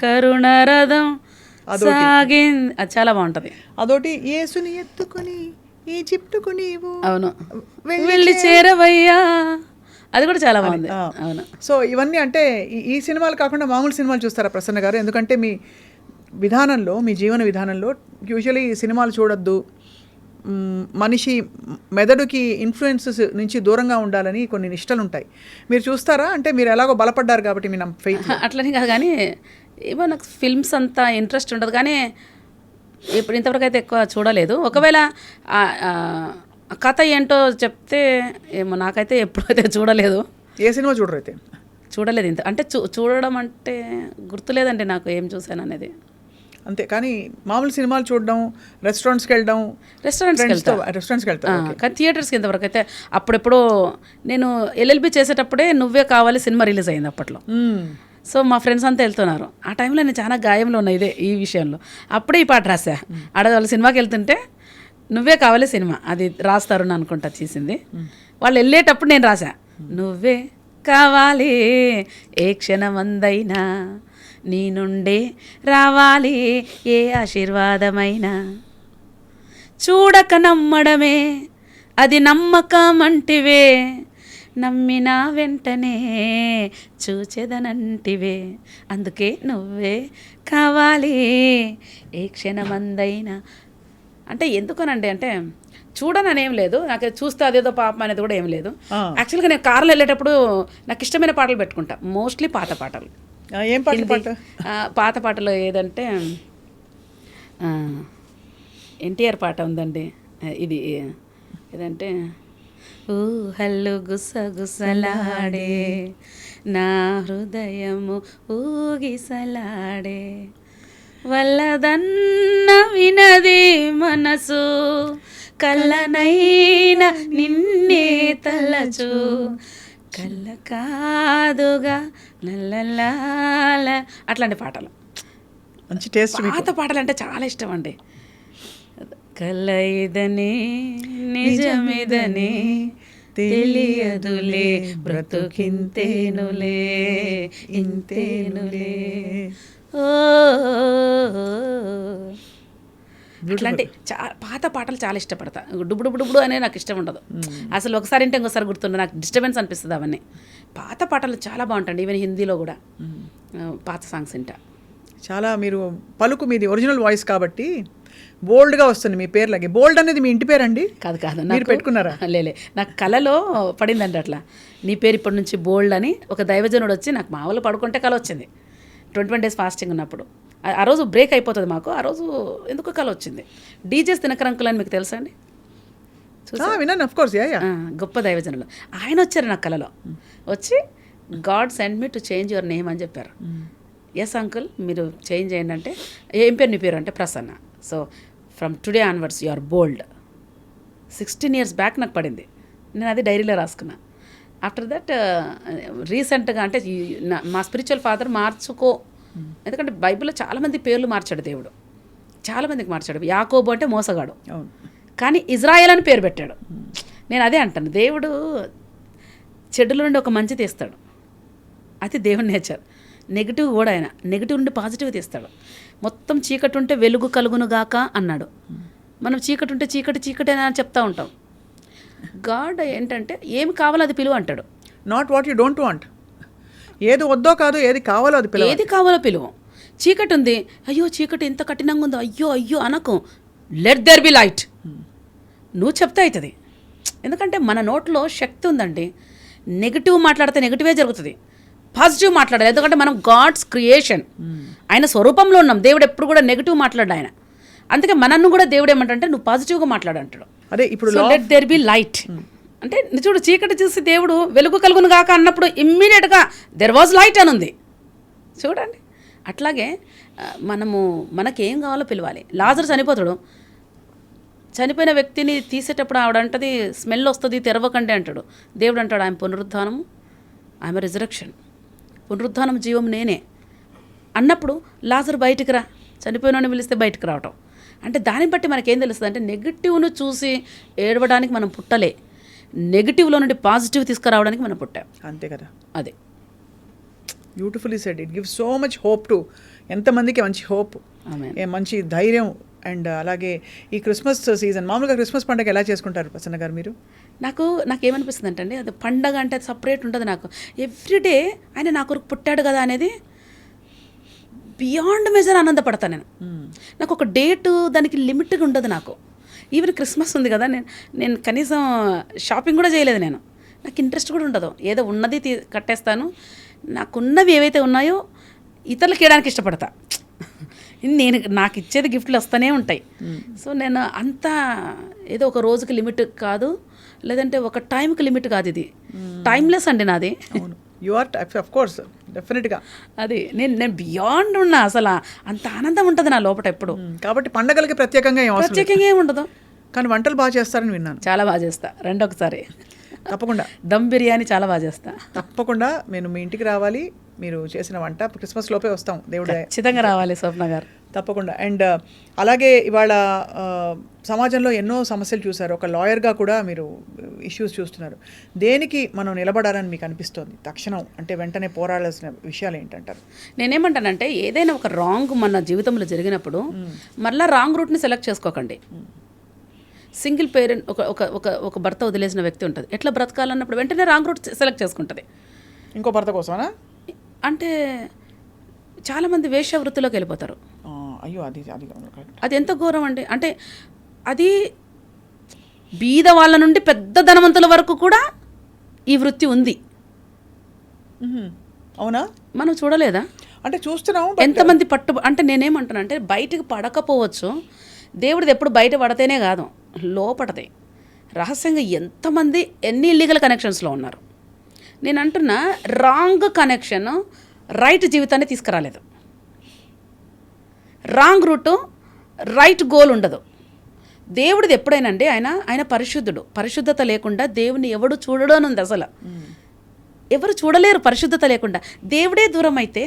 కరుణరథం అది చాలా బాగుంటది. అదొకటి, యేసుని ఎత్తుకుని ఈజిప్టుకుని అవును వెళ్ళి చేరవయ్యా, అది కూడా చాలా బాగుంది. అవును. సో ఇవన్నీ అంటే ఈ సినిమాలు కాకుండా మామూలు సినిమాలు చూస్తారా ప్రసన్న గారు? ఎందుకంటే మీ విధానంలో, మీ జీవన విధానంలో యూజువలీ సినిమాలు చూడొద్దు, మనిషి మెదడుకి ఇన్ఫ్లుయెన్సెస్ నుంచి దూరంగా ఉండాలని కొన్ని నిష్టలు ఉంటాయి. మీరు చూస్తారా? అంటే మీరు ఎలాగో బలపడ్డారు కాబట్టి మీ ఫెయిత్. అట్లని కాదు కానీ ఏమో నాకు ఫిల్మ్స్ అంతా ఇంట్రెస్ట్ ఉండదు కానీ ఇప్పుడు ఇంతవరకు అయితే ఎక్కువ చూడలేదు. ఒకవేళ కథ ఏంటో చెప్తే ఏమో, నాకైతే ఎప్పుడైతే చూడలేదు. ఏ సినిమా చూడరు అయితే? చూడలేదు ఇంత. అంటే చూడడం అంటే గుర్తులేదండి నాకు ఏం చూసాను అనేది. అంతే. కానీ మామూలు సినిమాలు చూడడం, రెస్టారెంట్స్కి వెళ్తాం. రెస్టారెంట్స్కి వెళ్తాం కానీ థియేటర్స్కి ఇంతవరకు అయితే. అప్పుడెప్పుడో నేను LLB చేసేటప్పుడే నువ్వే కావాలి సినిమా రిలీజ్ అయింది అప్పట్లో. సో మా ఫ్రెండ్స్ అంతా వెళ్తున్నారు. ఆ టైంలో నేను చాలా గాయంలో ఉన్నా ఈ విషయంలో. అప్పుడే ఈ పాట రాసా. ఆడవాళ్ళు సినిమాకి వెళ్తుంటే నువ్వే కావాలి సినిమా, అది రాస్తారు అనుకుంటా చేసింది. వాళ్ళు వెళ్ళేటప్పుడు నేను రాసా, నువ్వే కావాలి ఏ క్షణమందైనా నీ నుండే రావాలి ఏ ఆశీర్వాదమైనా, చూడక నమ్మడమే అది నమ్మకం అంటివే, నమ్మిన వెంటనే చూచెదనంటివే, అందుకే నువ్వే కావాలి ఏ క్షణమందైనా. అంటే ఎందుకనండి అంటే చూడనని ఏం లేదు, నాకు చూస్తే అదేదో పాపం అనేది కూడా ఏం లేదు. యాక్చువల్గా నేను కార్లో వెళ్ళేటప్పుడు నాకు ఇష్టమైన పాటలు పెట్టుకుంటా, మోస్ట్లీ పాత పాటలు. ఏం పాట? పాత పాటలు ఏదంటే NTR పాట ఉందండి, ఇది ఏదంటే ఊహల్లు గుసగుసలాడే నా హృదయము ఊగిసలాడే, వల్లదన్న వినది మనసు కళ్ళనైనా నిన్నే తలచు, కళ్ళ కాదుగా నల్లలాల, అట్లాంటి పాటలు. మంచి టేస్ట్. పాత పాటలు అంటే చాలా ఇష్టం అండి. కళ్ళ ఇదని నిజమిదని తెలియదులే బ్రతుకింతేనులే ఇంతేనులే, ఓ అట్లాంటి పాత పాటలు చాలా ఇష్టపడతా. డుబుడు డుబుడు అనే నాకు ఇష్టం ఉండదు అసలు. ఒకసారి అంటే ఇంకోసారి గుర్తుండదు, నాకు డిస్టర్బెన్స్ అనిపిస్తుంది అవన్నీ. పాత పాటలు చాలా బాగుంటాయి, ఈవెన్ హిందీలో కూడా పాత సాంగ్స్ వింటా. చాలా మీరు పలుకు మీది ఒరిజినల్ వాయిస్ కాబట్టి బోల్డ్గా వస్తుంది మీ పేర్లకి. బోల్డ్ అనేది మీ ఇంటి పేరండి? కాదు మీరు పెట్టుకున్నారా? లేలే, నాకు కళలో పడిందండి అట్లా, నీ పేరు ఇప్పటి నుంచి బోల్డ్ అని. ఒక దైవజనుడు వచ్చి, నాకు మా వాళ్ళు పడుకుంటే కళ వచ్చింది 21 days ఫాస్టింగ్ ఉన్నప్పుడు. ఆ రోజు బ్రేక్ అయిపోతుంది మాకు, ఆ రోజు ఎందుకు కళ వచ్చింది. డీజేస్ దినకర్ అంకుల్ అని మీకు తెలుసా అండి? విన్నాను, ఆఫ్ కోర్స్. గొప్ప దైవజనులు ఆయన వచ్చారు నా కళలో. వచ్చి God send me to change your name అని చెప్పారు. ఎస్ అంకుల్, మీరు చేంజ్ చేయండి అంటే, ఏం పేరు నీ పేరు అంటే Prasanna. So from today onwards you are bold. 16 years back నాకు పడింది, నేను అది డైరీలో రాసుకున్నా. ఆఫ్టర్ దట్ రీసెంట్గా అంటే మా స్పిరిచువల్ ఫాదర్ మార్చుకో, ఎందుకంటే బైబిల్లో చాలామంది పేర్లు మార్చాడు దేవుడు, చాలామందికి మార్చాడు. యాకోబు అంటే మోసగాడు, కానీ ఇజ్రాయెల్ అని పేరు పెట్టాడు. నేను అదే అంటాను, దేవుడు చెడుల నుండి ఒక మంచి తీస్తాడు, అది దేవుని నేచర్. నెగిటివ్ కూడా ఆయన నెగిటివ్ నుండి పాజిటివ్ తీస్తాడు. మొత్తం చీకటి ఉంటే వెలుగు కలుగును గాక అన్నాడు. మనం చీకటి ఉంటే చీకటి చీకటి అని చెప్తా ఉంటాం. గాడ్ ఏంటంటే ఏమి కావాలో అది పిలువ అంటాడు. Not what you don't want. ఏది వద్దో కాదు, ఏది కావాలో అది పిలువ. ఏది కావాలో పిలువు. చీకటి ఉంది, అయ్యో చీకటి ఎంత కఠినంగా ఉందో, అయ్యో అయ్యో అనకు. లెట్ దేర్ బి లైట్ నువ్వు చెప్తే అవుతుంది. ఎందుకంటే మన నోట్లో శక్తి ఉందండి. నెగిటివ్ మాట్లాడితే నెగిటివే జరుగుతుంది, పాజిటివ్ మాట్లాడాలి. ఎందుకంటే మనం గాడ్స్ క్రియేషన్, ఆయన స్వరూపంలో ఉన్నాం. దేవుడు ఎప్పుడు కూడా నెగిటివ్ మాట్లాడు ఆయన. అందుకే మనన్ను కూడా దేవుడు ఏమంటే నువ్వు పాజిటివ్గా మాట్లాడంటాడు. అదే ఇప్పుడు లెట్ దేర్ బి లైట్ అంటే, చూడు చీకటి చూసి దేవుడు వెలుగు కలుగును గాక అన్నప్పుడు ఇమ్మీడియట్గా దెర్ వాజ్ లైట్ అని ఉంది చూడండి. అట్లాగే మనకేం కావాలో పిలవాలి. లాజరు చనిపోతాడు, చనిపోయిన వ్యక్తిని తీసేటప్పుడు ఆవిడంటది స్మెల్ వస్తుంది తెరవకండి అంటాడు. దేవుడు అంటాడు ఆయన పునరుద్ధానము, ఆయన రిజరక్షన్, పునరుద్ధానం జీవం నేనే అన్నప్పుడు లాజరు బయటికి రా, చనిపోయినని పిలిస్తే బయటకు రావటం. అంటే దాన్ని బట్టి మనకేం తెలుస్తుంది అంటే, నెగిటివ్ను చూసి ఏడవడానికి మనం పుట్టలే, నెగిటివ్లో నుండి పాజిటివ్ తీసుకురావడానికి మనం పుట్టాం. అంతే కదా. అదే beautifully said. It gives so much hope to, ఎంతమందికి మంచి హోప్, మంచి ధైర్యం. అండ్ అలాగే ఈ క్రిస్మస్ సీజన్, మామూలుగా క్రిస్మస్ పండుగ ఎలా చేసుకుంటారు ప్రసన్న గారు మీరు? నాకేమనిపిస్తుంది అంటే, అది పండగ అంటే అది సపరేట్ ఉంటుంది నాకు. ఎవ్రీడే ఆయన నా కొరకు పుట్టాడు కదా అనేది బియాండ్ మెజర్ ఆనందపడతాను నేను. నాకు ఒక డేటు దానికి లిమిట్గా ఉండదు నాకు. ఈవెన్ క్రిస్మస్ ఉంది కదా, నేను కనీసం షాపింగ్ కూడా చేయలేదు. నాకు ఇంట్రెస్ట్ కూడా ఉండదు. ఏదో ఉన్నది కట్టేస్తాను. నాకున్నవి ఏవైతే ఉన్నాయో ఇతరులకు ఇవ్వడానికి ఇష్టపడతా. నాకు ఇచ్చేది గిఫ్ట్లు వస్తూనే ఉంటాయి. సో నేను అంతా ఏదో ఒక రోజుకి లిమిట్ కాదు, లేదంటే ఒక టైంకి లిమిట్ కాదు. ఇది టైమ్లెస్ అండి నాది. యు ఆర్ ఆఫ్ కోర్స్ డెఫినెట్గా. అది నేను బియాండ్ ఉన్నా. అసలు అంత ఆనందం ఉంటుంది నా లోపల ఎప్పుడు. కాబట్టి పండగలకి ప్రత్యేకంగా ఏమి ఉండదు. కానీ వంటలు బాగా చేస్తారని విన్నాను. చాలా బాగా చేస్తా, రెండొకసారి తప్పకుండా. దమ్ బిర్యానీ చాలా బాగా చేస్తా. తప్పకుండా నేను మీ ఇంటికి రావాలి, మీరు చేసిన వంట క్రిస్మస్ లోపే వస్తాం. దేవుడు ఖచ్చితంగా రావాలి స్వప్న గారు, తప్పకుండా. అండ్ అలాగే ఇవాళ సమాజంలో ఎన్నో సమస్యలు చూశారు, ఒక లాయర్గా కూడా మీరు ఇష్యూస్ చూస్తున్నారు. దేనికి మనం నిలబడాలని మీకు అనిపిస్తుంది తక్షణం, అంటే వెంటనే పోరాడాల్సిన విషయాలు ఏంటంటారు? నేనేమంటానంటే, ఏదైనా ఒక రాంగ్ మన జీవితంలో జరిగినప్పుడు మళ్ళీ రాంగ్ రూట్ని సెలెక్ట్ చేసుకోకండి. సింగిల్ పేరెంట్ ఒక భర్త వదిలేసిన వ్యక్తి ఉంటుంది, ఎట్లా బ్రతకాలన్నప్పుడు వెంటనే రాంగ్ రూట్ సెలెక్ట్ చేసుకుంటుంది. ఇంకో భర్త కోసమా? అంటే చాలామంది వేశ్య వృత్తిలోకి వెళ్ళిపోతారు. అయ్యో, అది ఎంత ఘోరం అండి. అంటే అది బీద వాళ్ళ నుండి పెద్ద ధనవంతుల వరకు కూడా ఈ వృత్తి ఉంది. అవునా? మనం చూడలేదా? అంటే చూస్తున్నాం. ఎంతమంది అంటే నేనేమంటానంటే, బయటికి పడకపోవచ్చు, దేవుడిది ఎప్పుడు బయట పడితేనే కాదు, లోపడతాయి రహస్యంగా ఎంతమంది ఎన్ని ఇల్లీగల్ కనెక్షన్స్లో ఉన్నారు. నేను అంటున్నా, రాంగ్ కనెక్షన్ రైట్ జీవితాన్ని తీసుకురాలేదు. రాంగ్ రూటు రైట్ గోల్ ఉండదు. దేవుడిది ఎప్పుడైనండి ఆయన పరిశుద్ధుడు. పరిశుద్ధత లేకుండా దేవుని ఎవడు చూడడు అని ఉంది. అసలు ఎవరు చూడలేరు పరిశుద్ధత లేకుండా. దేవుడే దూరం అయితే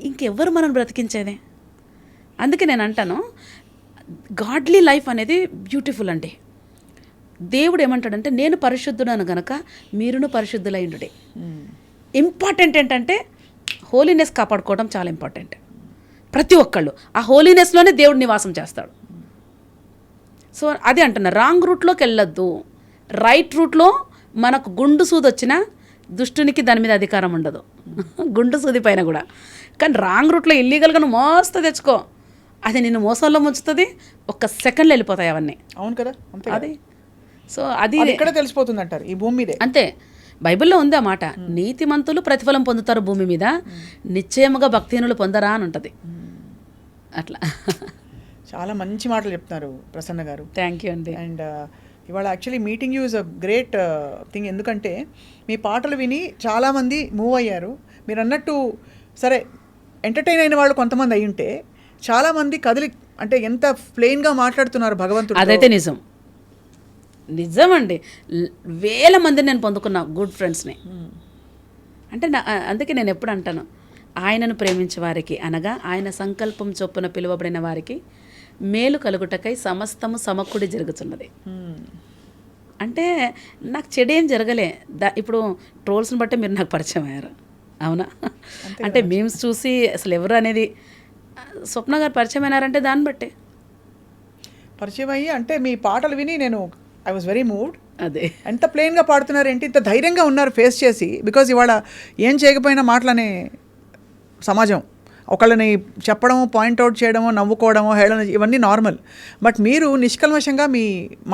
ఇంకెవ్వరు మనం బ్రతికించేదే. అందుకే నేను అంటాను, గాడ్లీ లైఫ్ అనేది బ్యూటిఫుల్ అండి. దేవుడు ఏమంటాడంటే, నేను పరిశుద్ధుడను గనక మీరును పరిశుద్ధులైండుడే. ఇంపార్టెంట్ ఏంటంటే హోలీనెస్ కాపాడుకోవడం చాలా ఇంపార్టెంట్. ప్రతి ఒక్కళ్ళు ఆ హోలీనెస్లోనే దేవుడు నివాసం చేస్తాడు. సో అది అంటున్నా, రాంగ్ రూట్లోకి వెళ్ళొద్దు. రైట్ రూట్లో మనకు గుండు సూది వచ్చినా దుష్టునికి దాని మీద అధికారం ఉండదు, గుండు సూది పైన కూడా. కానీ రాంగ్ రూట్లో ఇల్లీగల్గా నువ్వు మోస్తూ తెచ్చుకో, అది నిన్ను మోసంలో ముంచుతుంది, ఒక్క సెకండ్లో వెళ్ళిపోతాయి అవన్నీ. అవును కదా, అంతే. అది సో అది ఇక్కడ తెలిసిపోతుంది అంటారు, ఈ భూమి మీదే. అంతే, బైబిల్లో ఉంది ఆ మాట, నీతిమంతులు ప్రతిఫలం పొందుతారు భూమి మీద, నిశ్చయముగా భక్తిహీనులు పొందరా అని ఉంటుంది. అట్లా చాలా మంచి మాటలు చెప్తున్నారు ప్రసన్న గారు. థ్యాంక్ యూ అండి. అండ్ ఇవాళ actually meeting you is a great thing. ఎందుకంటే మీ పాటలు విని చాలామంది మూవ్ అయ్యారు. మీరు అన్నట్టు సరే ఎంటర్టైన్ అయిన వాళ్ళు కొంతమంది అయి ఉంటే, చాలామంది కదిలి అంటే ఎంత ప్లెయిన్గా మాట్లాడుతున్నారు భగవంతుడు. అదైతే నిజం, నిజం అండి. వేల మందిని నేను పొందుకున్నా, గుడ్ ఫ్రెండ్స్ని. అంటే అందుకే నేను ఎప్పుడు అంటాను, ఆయనను ప్రేమించే వారికి అనగా ఆయన సంకల్పం చొప్పున పిలువబడిన వారికి మేలు కలుగుటకై సమస్తము సమకూడి జరుగుతున్నది. అంటే నాకు చెడేం జరగలే. ఇప్పుడు ట్రోల్స్ని బట్టే మీరు నాకు పరిచయం అయ్యారు, అవునా? అంటే మీమ్స్ చూసి అసలు ఎవరు అనేది స్వప్న గారు పరిచయం అయినారంటే దాన్ని బట్టే పరిచయం అయ్యి. అంటే మీ పాటలు విని నేను ఐ వాజ్ వెరీ మూవ్డ్. అదే ఎంత ప్లెయిన్గా పాడుతున్నారు ఏంటి, ఇంత ధైర్యంగా ఉన్నారు ఫేస్ చేసి. బికాజ్ ఇవాళ ఏం చేయకపోయినా మాటలనే సమాజం, ఒకళ్ళని చెప్పడము, పాయింట్అవుట్ చేయడము, నవ్వుకోవడము, హేళన, ఇవన్నీ నార్మల్. బట్ మీరు నిష్కల్మషంగా మీ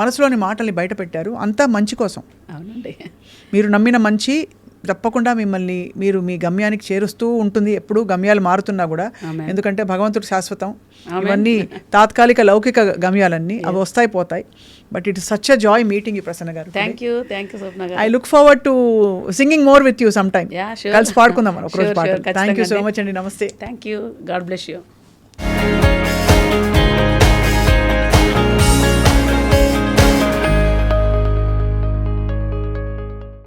మనసులోని మాటల్ని బయట పెట్టారు, అంతా మంచి కోసం. అవునండి. మీరు నమ్మిన మంచి తప్పకుండా మిమ్మల్ని మీరు మీ గమ్యానికి చేరుస్తూ ఉంటుంది. ఎప్పుడు గమ్యాలు మారుతున్నా కూడా, ఎందుకంటే భగవంతుడు శాశ్వతం, ఇవన్నీ తాత్కాలిక లౌకిక గమ్యాలన్నీ అవి వస్తాయి పోతాయి. But it is such a Joy meeting you Prasanna గారు. థ్యాంక్ యూ స్వప్న గారు. I look forward to singing more with you some time. కలిసి పాడుకుందాం ఒక రోజు పాట. థ్యాంక్ యూ సో మచ్ అండి. నమస్తే. Thank you. God bless you.